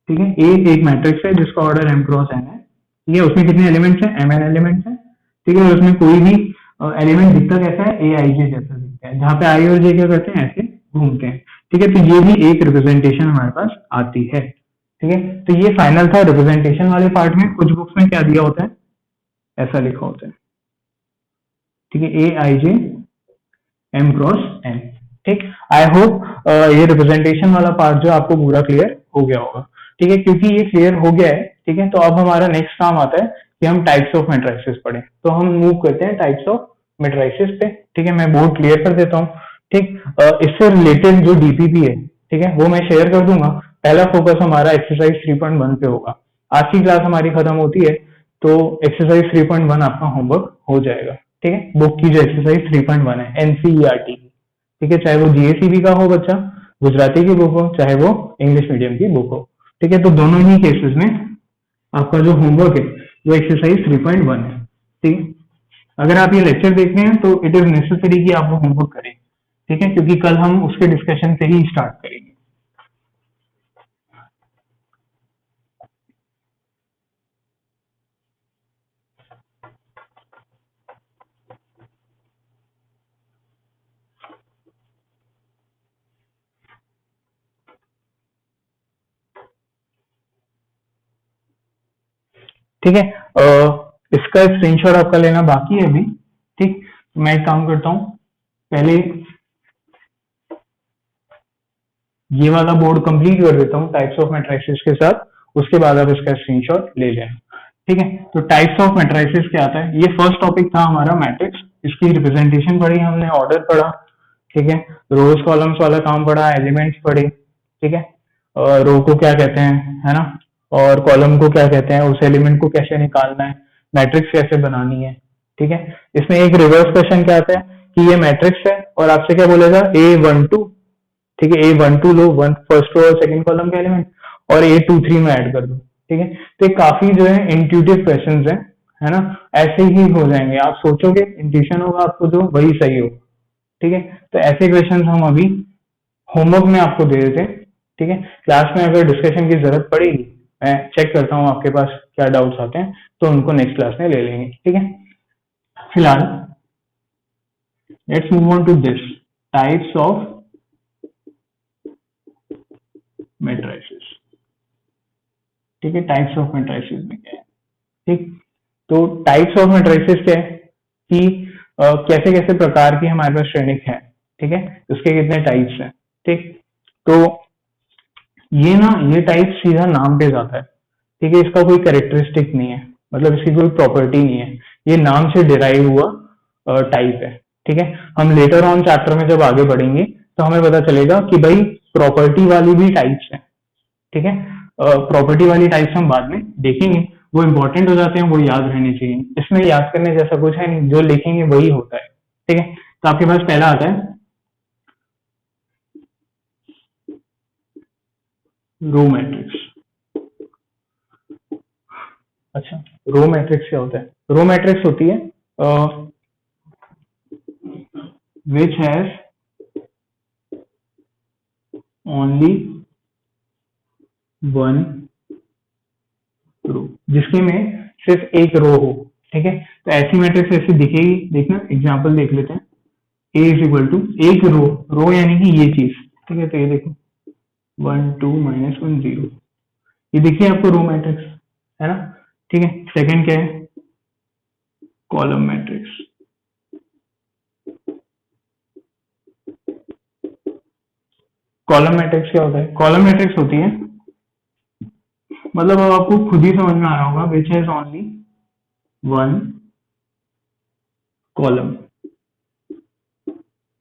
ठीक है। ए एक मैट्रिक्स है जिसका ऑर्डर एम क्रॉस एन है, ठीक है। उसमें कितने एलिमेंट्स हैं, एम एन एलिमेंट्स हैं, ठीक है। और उसमें कोई भी एलिमेंट दिखता कैसा है, ए आई जे जैसा दिखता है, जहां पे आई और जे क्या करते हैं, ऐसे घूमते हैं, ठीक है। तो ये भी एक रिप्रेजेंटेशन हमारे पास आती है, ठीक है। तो ये फाइनल था रिप्रेजेंटेशन वाले पार्ट में। कुछ बुक्स में क्या दिया होता है, ऐसा लिखा होता है, ठीक है, ए i J M cross n, ठीक। आई होप ये रिप्रेजेंटेशन वाला पार्ट जो आपको पूरा क्लियर हो गया होगा, ठीक है। क्योंकि ये क्लियर हो गया है, ठीक है, तो अब हमारा नेक्स्ट काम आता है कि हम टाइप्स ऑफ मैट्रिसेस पढ़ें। तो हम मूव करते हैं टाइप्स ऑफ मैट्रिसेस पे, ठीक है। मैं बोर्ड क्लियर कर देता हूँ, ठीक। इससे रिलेटेड जो डीपीपी है, ठीक है, वो मैं शेयर कर दूंगा। पहला फोकस हमारा एक्सरसाइज 3.1 पे होगा। आज की क्लास हमारी खत्म होती है तो एक्सरसाइज 3.1 आपका होमवर्क हो जाएगा, ठीक है। बुक की जो एक्सरसाइज 3.1 है एनसीईआरटी, ठीक है, चाहे वो जीएसीबी का हो बच्चा, गुजराती की बुक हो, चाहे वो इंग्लिश मीडियम की बुक हो, ठीक है। तो दोनों ही केसेस में आपका जो होमवर्क है वो एक्सरसाइज 3.1 है, ठीक है। अगर आप ये लेक्चर देख रहे हैं तो इट इज नेसेसरी कि आप वो होमवर्क करें, ठीक है, क्योंकि कल हम उसके डिस्कशन से ही स्टार्ट करेंगे। ठीक है। इसका स्क्रीनशॉट आपका लेना बाकी है अभी, ठीक। तो मैं एक काम करता हूँ, पहले ये वाला बोर्ड कंप्लीट कर देता हूँ टाइप्स ऑफ मैट्रिसेस के साथ, उसके बाद आप इसका स्क्रीनशॉट ले लेना, ठीक है। तो टाइप्स ऑफ मैट्रिसेस क्या आता है, ये फर्स्ट टॉपिक था हमारा मैट्रिक्स, इसकी रिप्रेजेंटेशन पढ़ी हमने, ऑर्डर पढ़ा, ठीक है, रोज कॉलम्स वाला काम पढ़ा, एलिमेंट्स पढ़े, ठीक है, रो को क्या कहते हैं, है ना, और कॉलम को क्या कहते हैं, उस एलिमेंट को कैसे निकालना है, मैट्रिक्स कैसे बनानी है, ठीक है। इसमें एक रिवर्स क्वेश्चन क्या आता है कि ये मैट्रिक्स है और आपसे क्या बोलेगा A12, ठीक है, A12 लो, वन फर्स्ट रो और सेकंड कॉलम का एलिमेंट, और A23 में ऐड कर दो, ठीक है। तो ये काफी जो है इंट्यूटिव क्वेश्चंस है ना, ऐसे ही हो जाएंगे, आप सोचोगे इंट्यूशन होगा आपको जो वही सही होगा, ठीक है। तो ऐसे क्वेश्चंस हम अभी होमवर्क में आपको दे देते हैं, ठीक है। क्लास में अगर डिस्कशन की जरूरत पड़ेगी, मैं चेक करता हूँ आपके पास क्या डाउट्स आते हैं, तो उनको नेक्स्ट क्लास में ले लेंगे, ठीक है। फिलहाल let's move on to this types of matrices, ठीक है। टाइप्स ऑफ मैट्रिसेस में क्या है, ठीक। तो टाइप्स ऑफ मैट्रिसेस क्या है कि कैसे कैसे प्रकार की हमारे पास श्रेणिक है, ठीक है, उसके कितने टाइप्स हैं, ठीक। तो ये ना, ये टाइप सीधा नाम पे जाता है, ठीक है, इसका कोई कैरेक्टरिस्टिक नहीं है, मतलब इसकी कोई प्रॉपर्टी नहीं है, ये नाम से डिराइव हुआ टाइप है, ठीक है। हम लेटर ऑन चैप्टर में जब आगे बढ़ेंगे तो हमें पता चलेगा कि भाई प्रॉपर्टी वाली भी टाइप्स हैं, ठीक है। प्रॉपर्टी वाली टाइप्स हम बाद में देखेंगे, वो इंपॉर्टेंट हो जाते हैं, वो याद रहने चाहिए, इसमें याद करने जैसा कुछ है नहीं, जो लिखेंगे वही होता है, ठीक है। तो आपके पास पहला आता है रो मैट्रिक्स। अच्छा, रो मैट्रिक्स क्या होता है, रो मैट्रिक्स होती है which has only one row, जिसके में सिर्फ एक रो हो, ठीक है। तो ऐसी मैट्रिक्स ऐसी दिखेगी, देखना एग्जांपल देख लेते हैं। ए इज इक्वल टू एक रो, रो यानी कि ये चीज, ठीक है। तो ये देखो 1 2 -1 0, ये देखिए आपको रो मैट्रिक्स, है ना, ठीक है। सेकंड क्या है, कॉलम मैट्रिक्स, कॉलम मैट्रिक्स क्या होता है? कॉलम मैट्रिक्स होती है, मतलब अब आपको खुद ही समझ में आ रहा होगा, which is only one column,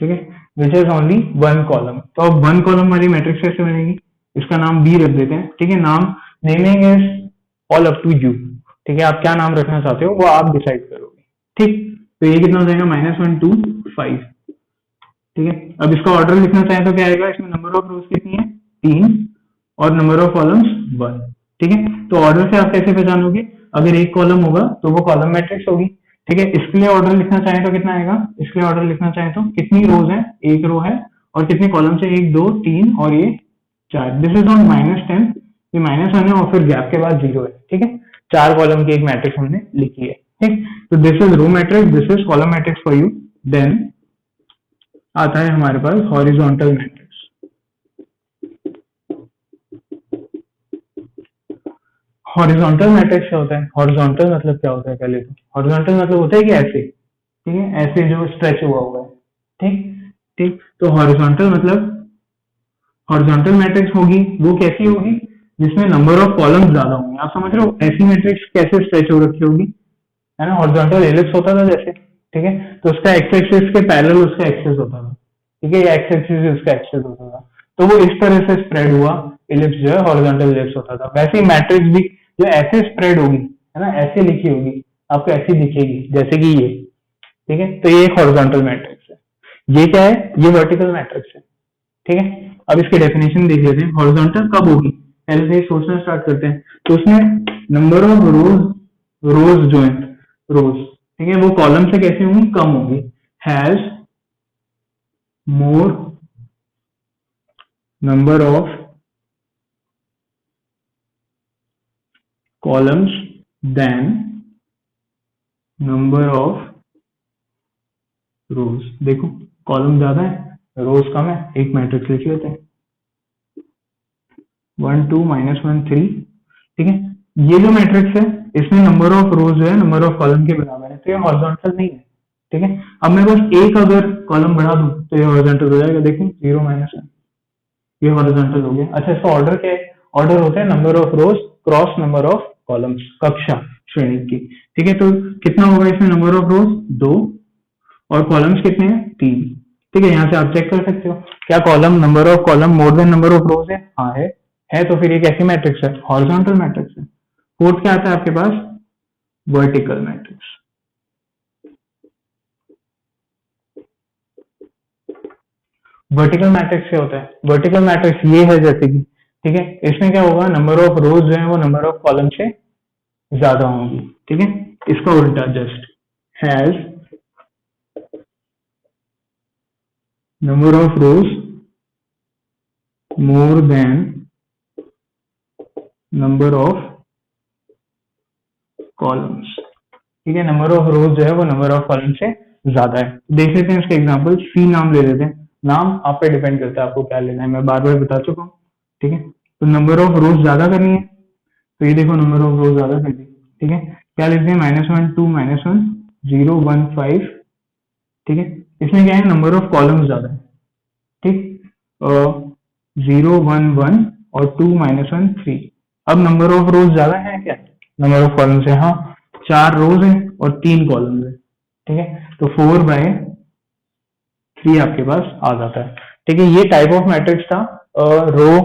ठीक है, which is only one column. तो अब वन कॉलम वाली मैट्रिक्स कैसे बनेगी? इसका नाम बी रख देते हैं, ठीक है। नाम naming is all up to you, ठीक है, आप क्या नाम रखना चाहते हो वो आप डिसाइड करोगे, ठीक। तो ये कितना हो जाएगा? -1 2 5, ठीक है। अब इसका ऑर्डर लिखना चाहें तो क्या आएगा? इसमें नंबर ऑफ रोज कितनी है? 3, और नंबर ऑफ कॉलम्स 1, ठीक है। तो ऑर्डर से आप कैसे पहचानोगे? अगर एक कॉलम होगा तो वो कॉलम मैट्रिक्स होगी, ठीक है। इसके लिए ऑर्डर लिखना चाहें तो कितना आएगा? इसके लिए ऑर्डर लिखना चाहें तो कितनी रोज है? एक रो है, और कितने कॉलम्स है? 1 2 3 और ये 4। दिस इज ऑन -10, ये -1 है और फिर गैप के बाद 0 है, ठीक है। 4 कॉलम की एक मैट्रिक्स हमने लिखी है, ठीक। तो this is row matrix, this is column matrix for you. Then आता है हमारे पास हॉरिजॉन्टल मैट्रिक्स। हॉरिजॉन्टल मैट्रिक्स क्या होता है? हॉरिजॉन्टल मतलब क्या होता है? पहले तो हॉरिजॉन्टल मतलब होता है कि ऐसे, ठीक है, ऐसे जो स्ट्रेच हुआ हुआ है, ठीक। ठीक, तो हॉरिजॉन्टल मतलब, हॉरिजॉन्टल मैट्रिक्स होगी वो कैसी होगी? जिसमें नंबर ऑफ कॉलम्स ज्यादा होंगे। आप समझ रहे हो ऐसी मैट्रिक्स कैसे स्ट्रेच हो रखी होगी, है ना? हॉरिजॉन्टल एलिप्स होता था जैसे, ठीक है, तो उसका एक्स एक्सिस के पैरेलल उसका एक्सिस होता था, ठीक है, या एक्स एक्सिस उसका एक्सिस होता था, तो वो इस तरह से स्प्रेड हुआ, एलिप्स जो है हॉरिजॉन्टल एलिप्स होता था। वैसे ही मैट्रिक्स भी जो ऐसे स्प्रेड होगी, है ना, ऐसे लिखी होगी, आपको ऐसी दिखेगी जैसे कि ये, ठीक है, तो ये एक हॉरिजॉन्टल मैट्रिक्स है। ये क्या है? ये वर्टिकल मैट्रिक्स है, ठीक है। अब इसके डेफिनेशन देख लेते हैं। हॉरिजॉन्टल कब होगी? पहले से ही सोचना स्टार्ट करते हैं। तो उसमें नंबर ऑफ रोज, रोज जो है, रोज, ठीक है, वो कॉलम से कैसे होंगी? कम होंगी। Has more number of columns than number of rows. देखो, कॉलम ज्यादा है, रोज कम है, एक मैट्रिक्स लिख लेते हैं, 1 2 -1 3, ठीक है। ये जो मैट्रिक्स है इसमें नंबर ऑफ रोज जो है नंबर ऑफ कॉलम के बराबर है, तो ये हॉरिजॉन्टल नहीं है, ठीक है। अब मैं बस एक अगर कॉलम बढ़ा दूं तो ये हॉरिजॉन्टल हो जाएगा। देखो 0 -1, ये हॉरिजॉन्टल हो गया। अच्छा, इसका ऑर्डर क्या है? ऑर्डर होता है number of rose cross number of columns, कक्षा श्रेणी की, ठीक है। तो कितना होगा इसमें? नंबर ऑफ रोज 2, और कॉलम्स कितने हैं? 3, ठीक है। यहाँ से आप चेक कर सकते हो क्या column, number of column more than number of रोज है? हाँ है, तो फिर ये कैसी मैट्रिक्स है? हॉरिजॉन्टल मैट्रिक्स है। फोर्थ क्या आता है आपके पास? Vertical matrix. वर्टिकल मैट्रिक्स क्या होता है? वर्टिकल मैट्रिक्स ये है जैसे कि, ठीक है, इसमें क्या होगा? नंबर ऑफ रोज जो है वो नंबर ऑफ कॉलम से ज्यादा होंगी, ठीक है। इसका उल्टा just, has number of rose more than number of columns, ठीक है। नंबर ऑफ रोज जो है वो नंबर ऑफ कॉलम से ज्यादा है। देख लेते हैं इसके एग्जांपल। सी नाम ले लेते हैं, नाम आप पे डिपेंड करता है आपको क्या लेना है, मैं बार बार बता चुका हूँ, ठीक है। तो नंबर ऑफ रोज ज्यादा करनी है, तो ये देखो नंबर ऑफ रोज ज्यादा कर दी, ठीक है। क्या लिखते हैं? -1 2 -1 0 1 5, ठीक है। इसमें क्या है? नंबर ऑफ कॉलम्स ज्यादा है, ठीक। 0 1 1 और 2 -1 3। अब नंबर ऑफ रोज ज्यादा है क्या? नंबर ऑफ कॉलम्स है, हाँ, 4 रोज है और 3 कॉलम्स है, ठीक है। तो 4/3 आपके पास आ जाता है, ठीक है। ये टाइप ऑफ मैट्रिक्स था, row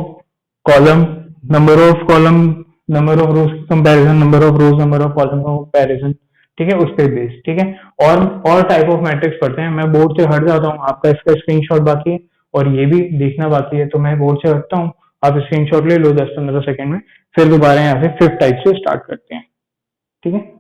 column, number of column, number of rows comparison, number of rows number of column comparison, ठीक है, उस पे बेस्ड, ठीक है। और टाइप ऑफ मैट्रिक्स पढ़ते हैं। मैं बोर्ड से हट जाता हूँ, आपका इसका स्क्रीनशॉट बाकी है और ये भी देखना बाकी है, तो मैं बोर्ड से हटता हूँ, आप स्क्रीनशॉट ले लो 10 15 सेकंड में, फिर दोबारा यहाँ से फिफ्थ टाइप से स्टार्ट करते हैं, ठीक है।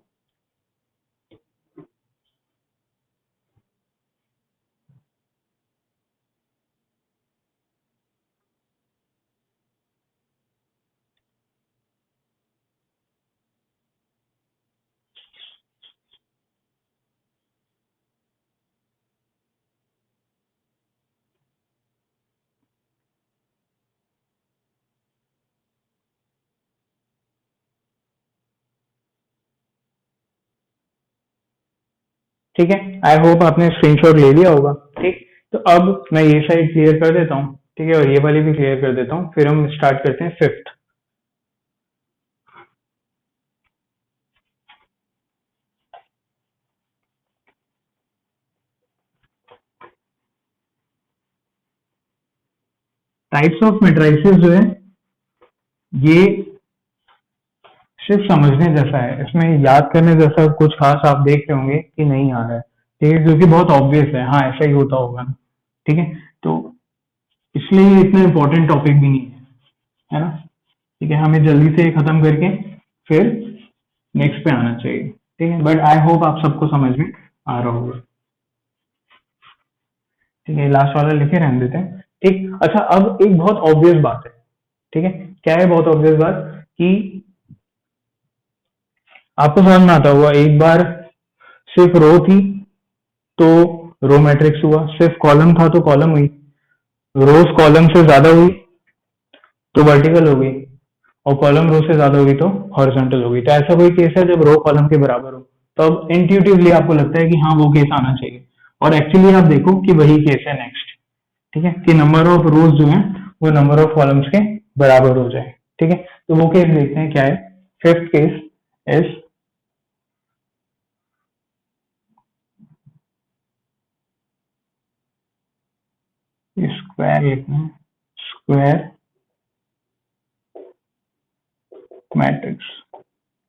ठीक है, आई होप आपने स्क्रीनशॉट ले लिया होगा, ठीक। तो अब मैं ये साइड क्लियर कर देता हूँ, ठीक है, और ये वाली भी क्लियर कर देता हूँ, फिर हम स्टार्ट करते हैं फिफ्थ। टाइप्स ऑफ मैट्रिसेस जो है ये सिर्फ समझने जैसा है, इसमें याद करने जैसा कुछ खास आप देख रहे होंगे कि नहीं आ रहा है, ठीक है, क्योंकि बहुत ऑब्वियस है, हाँ ऐसा ही होता होगा ना, ठीक है, तो इसलिए ये इतना इम्पोर्टेंट टॉपिक भी नहीं है ना, ठीक है, हमें जल्दी से खत्म करके फिर नेक्स्ट पे आना चाहिए, ठीक है, बट आई होप आप सबको समझ में आ रहा होगा, ठीक है, लास्ट वाला लिखे रहने देते हैं, ठीक। अच्छा, अब एक बहुत ऑब्वियस बात है, ठीक है, क्या है बहुत ऑब्वियस बात कि आपको समझ में आता होगा, एक बार सिर्फ रो थी तो रो मैट्रिक्स हुआ, सिर्फ कॉलम था तो कॉलम हुई, रोज कॉलम से ज्यादा हुई तो वर्टिकल हो गई, और कॉलम रो से ज्यादा होगी तो हॉरिजॉन्टल होगी। तो ऐसा कोई केस है जब रो कॉलम के बराबर हो, तो अब इंट्यूटिवली आपको लगता है कि हाँ वो केस आना चाहिए, और एक्चुअली आप देखो कि वही केस है नेक्स्ट, ठीक है, कि नंबर ऑफ रोज जो है वो नंबर ऑफ कॉलम्स के बराबर हो जाए, ठीक है। तो वो केस देखते हैं क्या है। फिफ्थ केस इज स्क्वायर लिखना है, स्क्वायर मैट्रिक्स,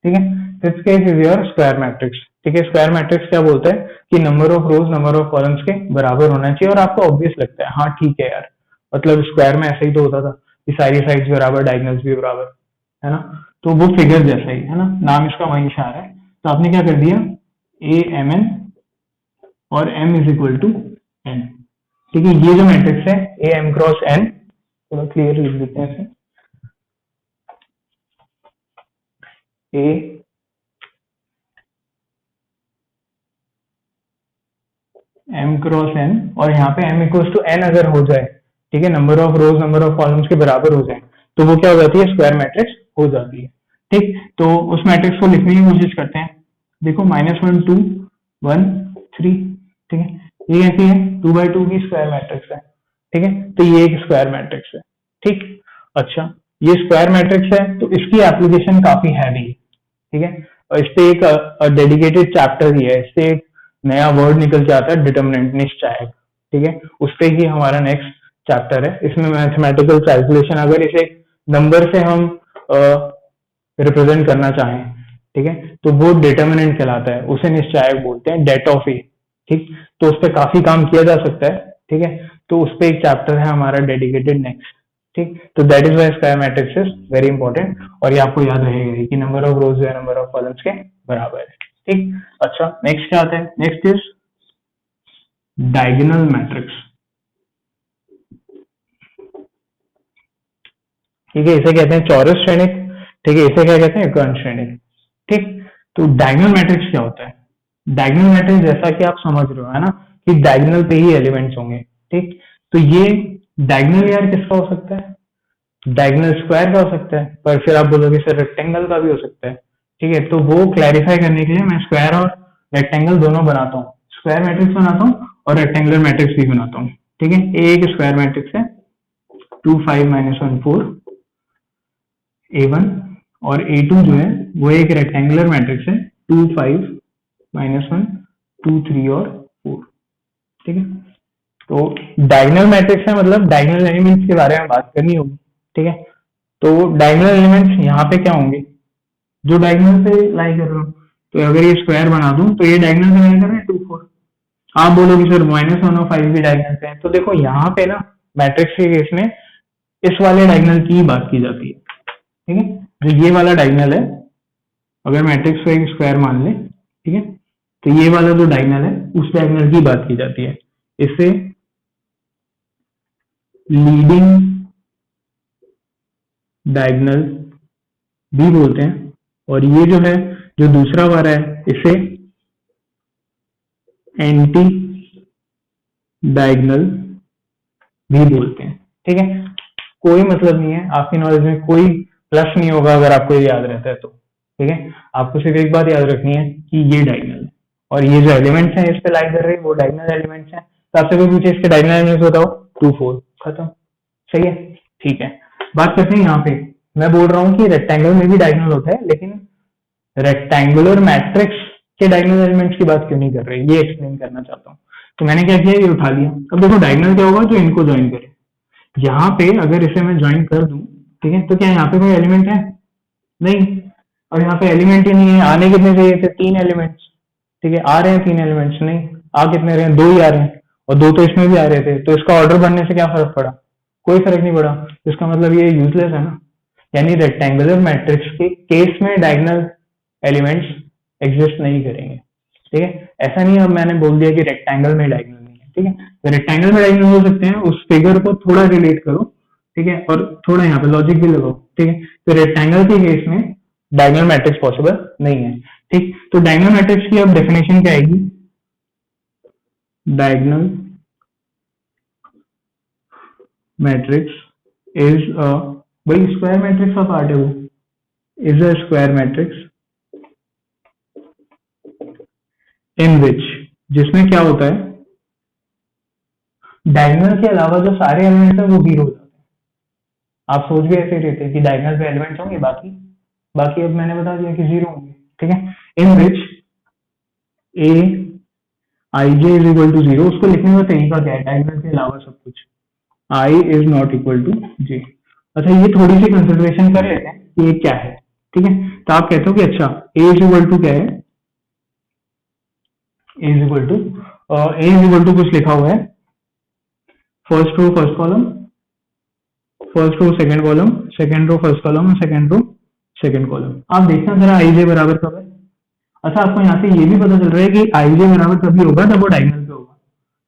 ठीक है। Fifth case is your square matrix, ठीक है। स्क्वायर मैट्रिक्स क्या बोलता है कि number of rows number of columns के बराबर होना चाहिए, और आपको ऑब्वियस लगता है हाँ ठीक है यार, मतलब स्क्वायर में ऐसा ही तो होता था कि सारी साइड्स बराबर डायगोनल्स भी बराबर, है ना, तो वो फिगर जैसा ही है ना, नाम इसका वही इशारा है। तो आपने क्या कर दिया, ए एम एन और m is equal to n, ठीक है। ये जो मैट्रिक्स है ए एम क्रॉस एन, थोड़ा क्लियर लिख देते हैं इसे, ए एम क्रॉस एन, और यहाँ पे एम इक्वल टू एन अगर हो जाए, ठीक है, number of rows number of columns के बराबर हो जाए, तो वो क्या हो जाती है, स्क्वायर मैट्रिक्स हो जाती है, ठीक। तो उस मैट्रिक्स को लिखने की कोशिश करते हैं। देखो -1 2 1 3, ठीक है, ये कैसी है 2 by 2 की स्क्वायर मैट्रिक्स है, ठीक है, तो ये एक स्क्वायर मैट्रिक्स है, ठीक। अच्छा, ये स्क्वायर मैट्रिक्स है तो इसकी एप्लीकेशन काफी हैवी है, ठीक है, और इस पे एक डेडिकेटेड चैप्टर ही है, इससे एक नया वर्ड निकल के आता है, डिटर्मिनेंट, निश्चायक, ठीक है, उस पे ही हमारा नेक्स्ट चैप्टर है। इसमें मैथमेटिकल कैलकुलेशन, अगर इसे नंबर से हम रिप्रेजेंट करना चाहें, ठीक है, तो वो डिटर्मिनेंट कहलाता है, उसे निश्चायक बोलते हैं, डेट ऑफ ए, ठीक। तो उस पर काफी काम किया जा सकता है, ठीक है, तो उस पर एक चैप्टर है हमारा डेडिकेटेड नेक्स्ट, ठीक। तो that is why square matrix is very important, और ये आपको याद रहेगा ही कि नंबर ऑफ रोज है नंबर ऑफ कॉलम्स के बराबर है, ठीक। अच्छा, नेक्स्ट क्या आता है, नेक्स्ट इज डायगोनल मैट्रिक्स, ठीक है, इसे कहते हैं चौरस श्रेणिक, ठीक है, इसे क्या कहते हैं, कर्ण श्रेणिक, ठीक। तो डायगोनल मैट्रिक्स क्या होता है, डायगोनल मैट्रिक्स जैसा कि आप समझ रहे हो, है ना, कि डायगोनल पे ही एलिमेंट्स होंगे, ठीक। तो ये डायगोनल यार किसका हो सकता है, डायगोनल स्क्वायर का हो सकता है, पर फिर आप बोलोगे सर रेक्टेंगल का भी हो सकता है, ठीक है, तो वो क्लैरिफाई करने के लिए मैं स्क्वायर और रेक्टेंगल दोनों बनाता हूँ, स्क्वायर मैट्रिक्स बनाता हूँ और रेक्टेंगुलर मैट्रिक्स भी बनाता हूँ, ठीक है। ए एक स्क्वायर मैट्रिक्स है, 2 5 - 1 4 A1, और A2 जो है वो एक रेक्टेंगुलर मैट्रिक्स है, 2 5 - 1 2 3 और 4, ठीक है। तो डायगोनल मैट्रिक्स है, मतलब डायगोनल एलिमेंट्स के बारे में बात करनी होगी, ठीक है। तो डायगोनल एलिमेंट्स यहाँ पे क्या होंगे, जो डायगोनल पे लाई कर रहे हो, तो अगर ये स्क्वायर बना दूं तो ये डायगोनल पे लाई कर रहे हैं 2 4, आप बोलोगे सर -1 और 5 भी डायगोनल पे है, तो देखो यहाँ पे ना मैट्रिक्स के केस में इस वाले डायगोनल की ही बात की जाती है, ठीक है, जो ये वाला डायगोनल है, अगर मैट्रिक्स को एक स्क्वायर मान ले, ठीक है, तो ये वाला जो डायगोनल है उस डायगोनल की बात की जाती है, इसे लीडिंग डायगोनल भी बोलते हैं, और ये जो है जो दूसरा वाला है इसे एंटी डायगोनल भी बोलते हैं, ठीक है। कोई मतलब नहीं है, आपकी नॉलेज में कोई प्लस नहीं होगा अगर आपको ये याद रहता है तो, ठीक है। आपको सिर्फ एक बात याद रखनी है कि ये डायगोनल है, और ये जो एलिमेंट्स हैं इस पे लाई कर रहे हैं वो डायगोनल एलिमेंट्स हैं, तो आपसे कोई पूछे इसके डायगोनल एलिमेंट्स बताओ, 2 4, खत्म, सही है, ठीक है। बात करते हैं यहाँ पे, मैं बोल रहा हूँ कि रेक्टेंगल में भी डायगोनल होता है, लेकिन रेक्टेंगुलर मैट्रिक्स के डायगोनल एलिमेंट्स की बात क्यों नहीं कर रहे, ये एक्सप्लेन करना चाहता हूँ। तो मैंने क्या किया, ये उठा लिया। अब देखो डायगोनल क्या होगा, तो इनको ज्वाइन करें। यहाँ पे अगर इसे मैं ज्वाइन कर दूं, ठीक है, तो क्या यहाँ पे कोई एलिमेंट है? नहीं। और यहाँ पे एलिमेंट ही नहीं है, आने कितने चाहिए थे? 3 एलिमेंट्स। ठीक है, आ रहे हैं 3 एलिमेंट्स? नहीं। आ कितने रहे हैं? 2 ही आ रहे हैं, और 2 तो इसमें भी आ रहे थे, तो इसका ऑर्डर बनने से क्या फर्क पड़ा? कोई फर्क नहीं पड़ा। तो इसका मतलब ये यूजलेस है ना। यानी रेक्टेंगुलर मैट्रिक्स के केस में डायगोनल एलिमेंट्स एग्जिस्ट नहीं करेंगे। ठीक है, ऐसा नहीं अब मैंने बोल दिया कि रेक्टेंगल में डायगोनल नहीं है। ठीक है, तो रेक्टेंगल में डायगोनल हो सकते हैं, उस फिगर को थोड़ा रिलेट करो। ठीक है, और थोड़ा यहाँ पे लॉजिक भी लगाओ। ठीक है, तो रेक्टेंगल के केस में डायगोनल मैट्रिक्स पॉसिबल नहीं है। ठीक, तो डायगोनल मैट्रिक्स की अब डेफिनेशन क्या आएगी? डायगोनल मैट्रिक्स इज अ, भाई स्क्वायर मैट्रिक्स का पार्ट है वो, इज अ स्क्वायर मैट्रिक्स इन विच, जिसमें क्या होता है, डायगोनल के अलावा जो सारे एलिमेंट्स हैं वो जीरो हो जाते हैं। आप सोच भी ऐसे रहे थे कि डायगोनल पे एलिमेंट्स होंगे, बाकी बाकी अब मैंने बता दिया कि जीरो होंगे। ठीक है, इन विच ए i j is equal to zero. उसको लिखने का तरीका क्या है? डायगोनल के अलावा सब कुछ आई इज नॉट इक्वल टू जे। अच्छा, ये थोड़ी सी कंसिडरेशन कर लेते हैं कि ये क्या है। ठीक है, तो आप कहते हो कि अच्छा ए इज इक्वल टू क्या है? ए इज इक्वल टू कुछ लिखा हुआ है, first row first column, first row second column, second row first column, second row second column. आप देखना जरा आई जे बराबर कब है। अच्छा, आपको यहाँ से ये भी पता चल रहा है कि आई जे बराबर तभी होगा जब वो डायगोनल पे होगा।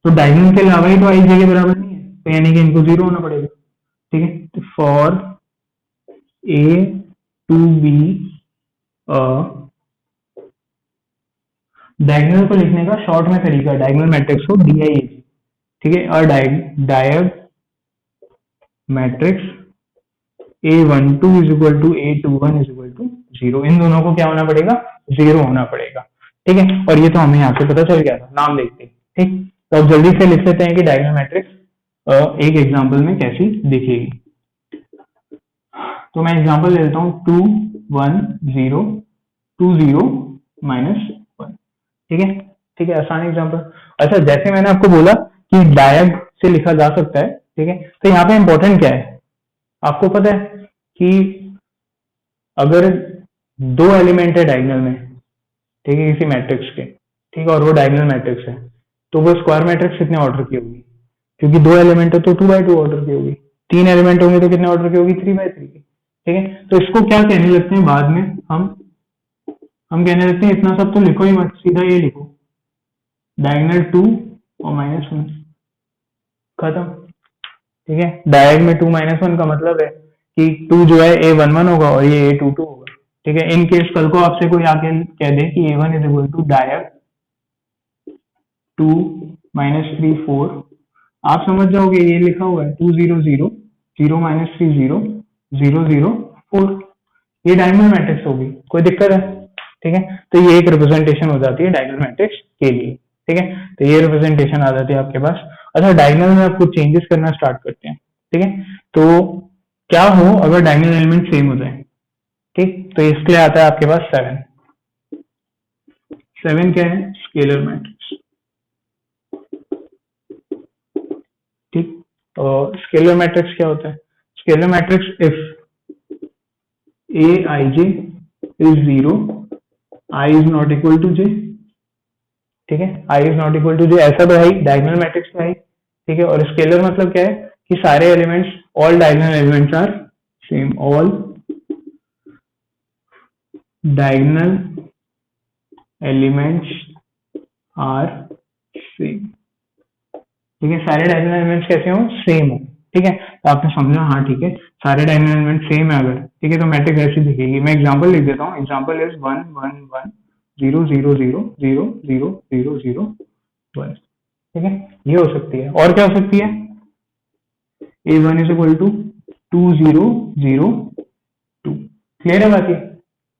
तो डायगोनल के अलावा ही तो आई जे के बराबर नहीं है, तो यानी कि इनको जीरो होना पड़ेगा। ठीक है, तो for A to be diagonal को लिखने का शॉर्ट में तरीका, डायगोनल मैट्रिक्स को DIAG। ठीक है, और diag matrix A12 is equal to A21 is equal to zero. इन दोनों को क्या होना पड़ेगा? जीरो होना पड़ेगा। ठीक है, और ये तो हमें यहाँ से पता चल गया था नाम देखते। ठीक, तो अब जल्दी से लिख लेते हैं कि डायगोनल मैट्रिक्स एक एग्जांपल में कैसी दिखेगी। तो मैं एग्जांपल ले लेता हूँ 2 1 0 2 0 -1। ठीक है, ठीक है, आसान एग्जांपल। अच्छा, जैसे मैंने आपको बोला कि डायग से लिखा जा सकता है। ठीक है, तो यहाँ पे इंपॉर्टेंट क्या है? आपको पता है कि अगर 2 एलिमेंट है डायगोनल में, ठीक है, किसी मैट्रिक्स के, ठीक है, और वो डायगोनल मैट्रिक्स है, तो वो स्क्वायर मैट्रिक्स कितने ऑर्डर की होगी? क्योंकि 2 एलिमेंट है तो 2 बाई 2 ऑर्डर की होगी। 3 एलिमेंट होंगे तो कितने ऑर्डर की होगी? 3 बाई 3 की। ठीक है, तो इसको क्या कहने लगते हैं बाद में? हम कहने लगते हैं इतना सब तो लिखो ही मत, सीधा ये लिखो डायगोनल 2 और -1, खत्म। ठीक है, डायग में 2 -1 का मतलब है कि 2 जो है A11 होगा और ये A22 होगा। ठीक है, इन केस कल को आपसे कोई आके कह दे कि A1 इज इक्वल टू डायग 2 -3 4, आप समझ जाओगे ये लिखा हुआ है 2 0 0 0 -3 0 0 0 4, ये डायगोनल मैट्रिक्स होगी। कोई दिक्कत है? ठीक है, तो ये एक रिप्रेजेंटेशन हो जाती है डायगोनल मैट्रिक्स के लिए। ठीक है, तो ये रिप्रेजेंटेशन आ जाती है आपके पास। अच्छा, डायगोनल में आप कुछ चेंजेस करना स्टार्ट करते हैं। ठीक है, तो क्या हो अगर डायगोनल एलिमेंट सेम हो जाए? ठीक, तो इसके लिए आता है आपके पास 7। 7 क्या है? Scalar matrix. ठीक, तो स्केलर मैट्रिक्स क्या होता है? Scalar matrix if Aij is 0, I is not equal to j। ठीक है, I is not equal to j, ऐसा तो है ही, डायगोनल मैट्रिक्स तो है ही। ठीक है, और स्केलर मतलब क्या है कि सारे elements, all diagonal elements are same, all diagonal elements are same. ठीक है, सारे डायगोनल एलिमेंट्स कैसे हो? सेम हो। ठीक है, तो आपने समझा? हाँ, ठीक है, सारे डायगोनल एलिमेंट सेम है अगर, ठीक है, तो मैट्रिक्स ऐसी दिखेगी। मैं एग्जांपल लिख देता हूँ, एग्जांपल इज 1 1 1 0 0 0 0 0 0 0 1। ठीक है, ये हो सकती है। और क्या हो सकती है? A1 is equal to 2 0 0 2। Clear है बात ये?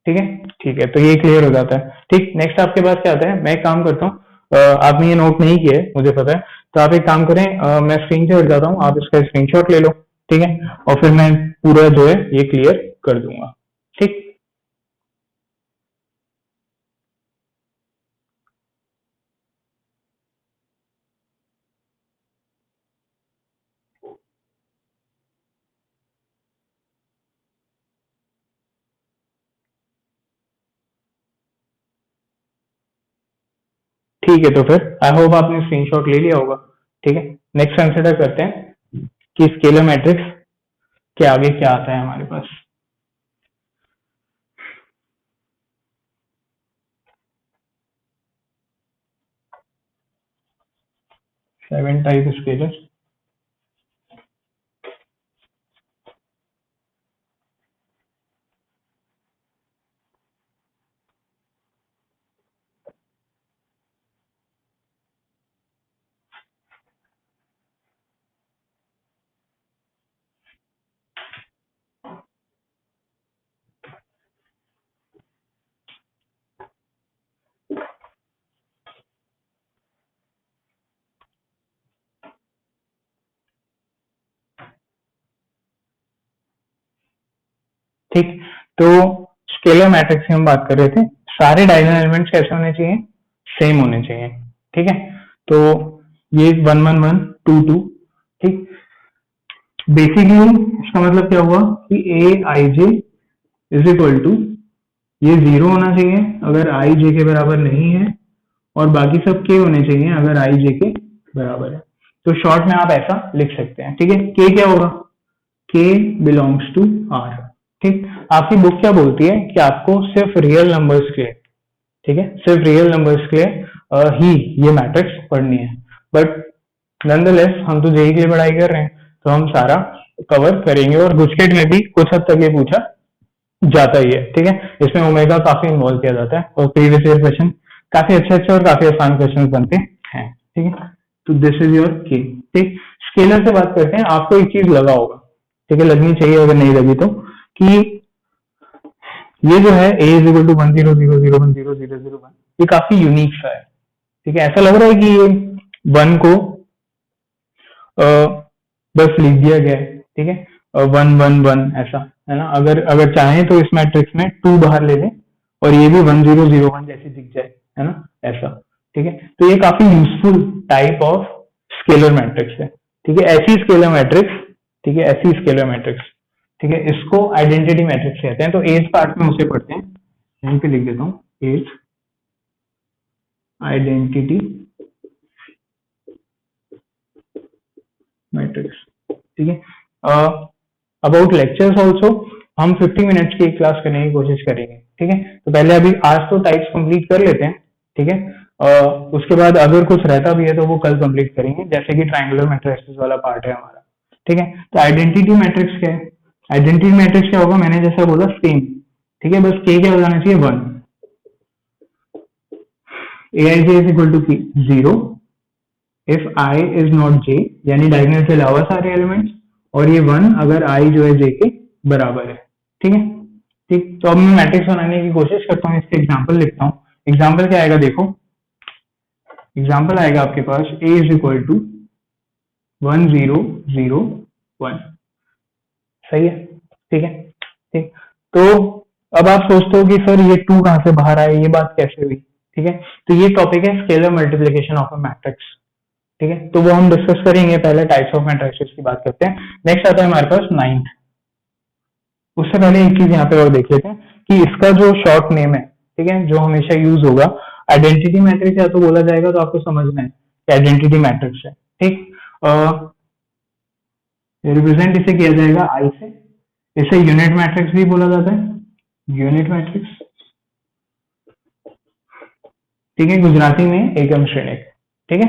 ठीक है, ठीक है, तो ये क्लियर हो जाता है। ठीक, नेक्स्ट आपके पास क्या आता है? मैं एक काम करता हूँ, आपने ये नोट नहीं किया है मुझे पता है, तो आप एक काम करें, मैं स्क्रीन से हट जाता हूँ, आप इसका स्क्रीनशॉट ले लो। ठीक है, और फिर मैं पूरा जो है ये क्लियर कर दूंगा। ठीक, ठीक है, तो फिर आई होप आपने स्क्रीनशॉट ले लिया होगा। ठीक है, नेक्स्ट कंसिडर करते हैं कि स्केलर मैट्रिक्स के आगे क्या आता है हमारे पास। Seven type scalar. ठीक, तो स्केलर मैट्रिक्स की हम बात कर रहे थे, सारे डायगोनल एलिमेंट्स कैसे होने चाहिए, सेम होने चाहिए। ठीक है, तो ये 1 1 1 2 2। ठीक, बेसिकली इसका मतलब क्या हुआ कि ए i j is equal to, ये जीरो होना चाहिए अगर आई जे के बराबर नहीं है, और बाकी सब के होने चाहिए अगर आई जे के बराबर है। तो शॉर्ट में आप ऐसा लिख सकते हैं। ठीक है, के क्या होगा, के बिलोंग्स टू आर। ठीक, आपकी बुक क्या बोलती है कि आपको सिर्फ रियल नंबर्स के लिए, ठीक है, सिर्फ रियल नंबर्स के लिए ही ये मैट्रिक्स पढ़नी है, बट नॉनदलेस हम तो जेई के लिए पढ़ाई कर रहे हैं, तो हम सारा कवर करेंगे, और गुजकेट में भी कुछ हद तक ये पूछा जाता ही है। ठीक है, इसमें ओमेगा काफी इन्वॉल्व किया जाता है, और प्रीवियस ईयर क्वेश्चन काफी अच्छे अच्छे और काफी आसान क्वेश्चन बनते हैं। ठीक है, तो दिस इज योर के। ठीक, स्केलर से बात करते हैं, आपको एक चीज लगा होगा, ठीक है, लगनी चाहिए अगर नहीं लगी तो, कि ये जो है a इज इक्वल टू 1 0 0 0 1 0 0 0 1, ये काफी यूनिक सा है। ठीक है, ऐसा लग रहा है कि ये 1 को अ, बस लिख दिया गया है। ठीक है, 1 1 1 ऐसा है ना, अगर अगर चाहें तो इस मैट्रिक्स में 2 बाहर ले लें और ये भी 1 0 0 1 जैसे दिख जाए, है ना, ऐसा। ठीक है, तो ये काफी useful type of scalar matrix है। ठीक है, ऐसी स्केलर मैट्रिक्स, ठीक है, ऐसी स्केलर मैट्रिक्स, ठीक है, इसको आइडेंटिटी मैट्रिक्स कहते हैं। तो एज पार्ट में उसे पढ़ते हैं, यहीं पे लिख देता हूँ, एज आइडेंटिटी मैट्रिक्स। ठीक है, अबाउट लेक्चर्स ऑल्सो हम 50 मिनट्स की एक क्लास करने की कोशिश करेंगे। ठीक है, तो पहले अभी आज तो टाइप्स कंप्लीट कर लेते हैं। ठीक है, उसके बाद अगर कुछ रहता भी है तो वो कल कंप्लीट करेंगे, जैसे कि ट्रायंगुलर मैट्रिक्स वाला पार्ट है हमारा। ठीक है, तो आइडेंटिटी मैट्रिक्स क्या है, आइडेंटिटी मैट्रिक्स क्या होगा, मैंने जैसा बोला सेम। ठीक है, बस के क्या हो जाना चाहिए, 1। A i j is equal to zero if i is not j, यानी डायगोनल के अलावा सारे एलिमेंट्स, और ये 1 अगर आई जो है जे के बराबर है। ठीक है, ठीक, तो अब मैं मैट्रिक्स बनाने की कोशिश करता हूँ, इसके एग्जाम्पल लिखता हूँ। एग्जाम्पल क्या आएगा, देखो एग्जाम्पल आएगा आपके पास ए इज इक्वल टू 1 0 0 1। सही है, ठीक है, ठीक, तो अब आप सोचते हो कि सर ये 2 कहां से बाहर आए, ये बात कैसे हुई। ठीक है, तो ये टॉपिक है scalar multiplication of a matrix. ठीक है, तो वो हम डिस्कस करेंगे, पहले टाइप्स ऑफ मैट्रिक्स की बात करते हैं। नेक्स्ट आता है हमारे पास 9th। उससे पहले एक चीज यहाँ पे और देख लेते हैं कि इसका जो शॉर्ट नेम है, ठीक है, जो हमेशा यूज होगा, आइडेंटिटी मैट्रिक्स या तो बोला जाएगा, तो आपको समझना है कि आइडेंटिटी मैट्रिक्स है। ठीक, रिप्रेजेंट इसे किया जाएगा आई से, इसे यूनिट मैट्रिक्स भी बोला जाता है, यूनिट मैट्रिक्स। ठीक है, गुजराती में एकम श्रेणिक। ठीक है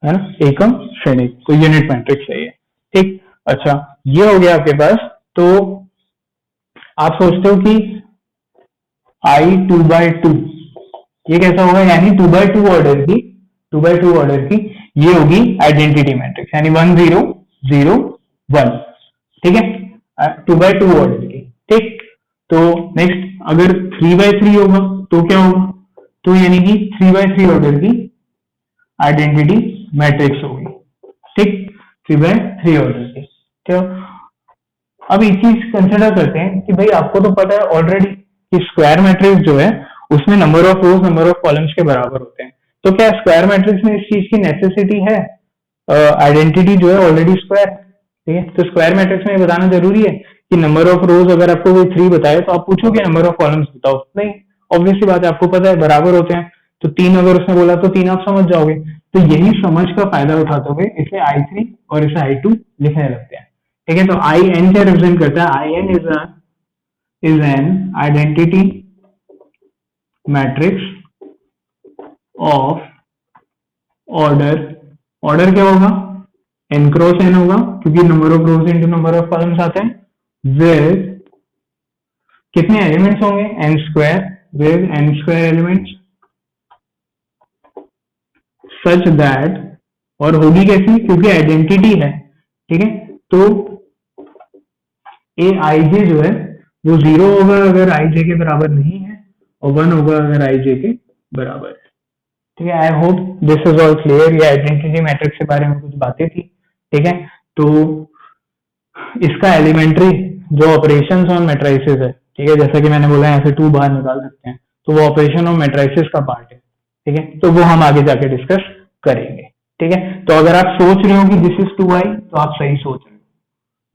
ना, एकम श्रेणिक, तो यूनिट मैट्रिक्स है ये। ठीक, अच्छा, ये हो गया आपके पास। तो आप सोचते हो कि आई 2/2 ये कैसा होगा, यानी 2/2 ऑर्डर की, 2/2 ऑर्डर की ये होगी आइडेंटिटी मैट्रिक्स, यानी 1 0 0 1। ठीक है, 2/2 ऑर्डर की। ठीक, तो नेक्स्ट अगर 3/3 होगा तो क्या होगा, तो यानी कि 3/3 ऑर्डर की आइडेंटिटी मैट्रिक्स होगी। ठीक, 3/3 ऑर्डर की। तो अब एक चीज कंसिडर करते हैं कि भाई आपको तो पता है ऑलरेडी कि स्क्वायर मैट्रिक्स जो है उसमें number of rows number of columns के बराबर होते हैं। तो क्या स्क्वायर मैट्रिक्स में इस चीज की नेसेसिटी है? आइडेंटिटी जो है ऑलरेडी स्क्वायर है, ठीक है। तो स्क्वायर मैट्रिक्स में ये बताना जरूरी है कि नंबर ऑफ रोज अगर आपको कोई 3 बताए तो आप पूछोगे नंबर ऑफ कॉलम्स बताओ? नहीं, ऑब्वियस सी बात है, आपको पता है बराबर होते हैं। तो 3 अगर उसने बोला तो 3 आप समझ जाओगे। तो यही समझ का फायदा उठाते हुए इसे I3 और इसे I2 लिखने लगते हैं, ठीक है। तो आई एन क्या रिप्रेजेंट करता है? I n is n identity matrix of order, order क्या होगा? n क्रॉस n होगा, क्योंकि number of rows into number of columns आते हैं। विद कितने एलिमेंट्स होंगे? n square, with n square elements such that, और होगी कैसी? क्योंकि आइडेंटिटी है, ठीक है। तो ए आई जे जो है वो 0 होगा अगर आई जे के बराबर नहीं है, और 1 होगा अगर आई जे के बराबर है, ठीक है। आई hope this is all clear. ये आइडेंटिटी मैट्रिक्स के बारे में कुछ बातें थी, ठीक है। तो इसका एलिमेंट्री जो ऑपरेशन ऑन मैट्रिसेस है, ठीक है, जैसा कि मैंने बोला यहाँ से 2 बाहर निकाल सकते हैं, तो वो ऑपरेशन ऑन मैट्रिसेस का पार्ट है, ठीक है। तो वो हम आगे जाके डिस्कस करेंगे, ठीक है। तो अगर आप सोच रहे हो कि दिस इज 2i, तो आप सही सोच रहे हो,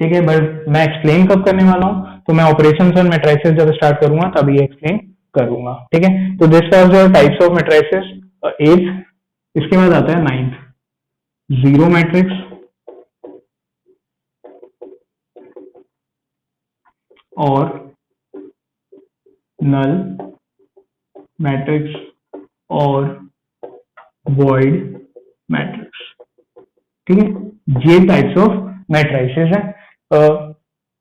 ठीक है। बट मैं एक्सप्लेन कब करने वाला हूँ? तो मैं ऑपरेशंस ऑन मैट्रिसेस जब स्टार्ट करूंगा तभी एक्सप्लेन करूंगा, ठीक है। तो this was your types of matrices 8th। इसके बाद आता है 9th, जीरो मैट्रिक्स और नल मैट्रिक्स और वॉइड मैट्रिक्स, ठीक है। ये टाइप्स ऑफ मैट्रिसेस है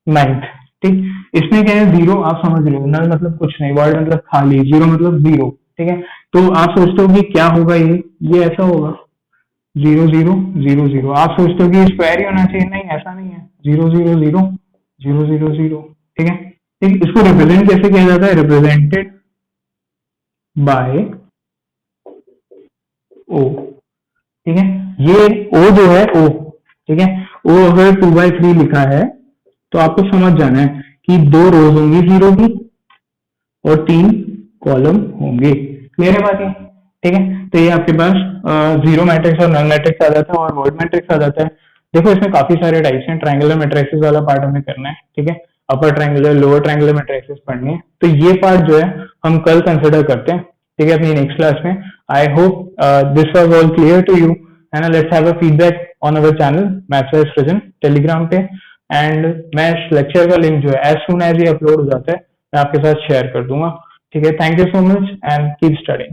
9th, ठीक। इसमें क्या है? जीरो आप समझ रहे हो, नल मतलब कुछ नहीं, वॉइड मतलब खाली, जीरो मतलब जीरो, ठीक है। तो आप सोचते हो कि क्या होगा ये ऐसा होगा 0 0 0 0। आप सोचते हो कि स्क्वायर ही होना चाहिए, नहीं ऐसा नहीं है, 0 0 0 0 0 0, ठीक है। ठीक, इसको रिप्रेजेंट कैसे किया जाता है? रिप्रेजेंटेड बाय ओ, ठीक है। ये ओ जो है ओ, ठीक है, ओ अगर 2/3 लिखा है तो आपको समझ जाना है कि 2 रोज होंगी 0 की और 3 कॉलम होंगे। क्लियर है बात ये? ठीक है। तो ये आपके पास जीरो मैट्रिक्स और नल मैट्रिक्स आ जाता है और वॉइड मैट्रिक्स आ जाता है। देखो इसमें काफी सारे टाइप्स हैं, ट्रायंगुलर मैट्रिसेस वाला पार्ट हमें करना है, ठीक है। Upper triangular lower triangular matrices पढ़नी है, तो ये पार्ट जो है हम कल कंसिडर करते हैं, ठीक है, अपनी नेक्स्ट क्लास में। I hope this was all clear to you, and let's have a feedback on our channel maths wise present Telegram पे। एंड मैं इस लेक्चर का लिंक जो है एज सून एज ये अपलोड हो जाता है मैं आपके साथ शेयर कर दूंगा, ठीक है। Thank you so much and keep studying.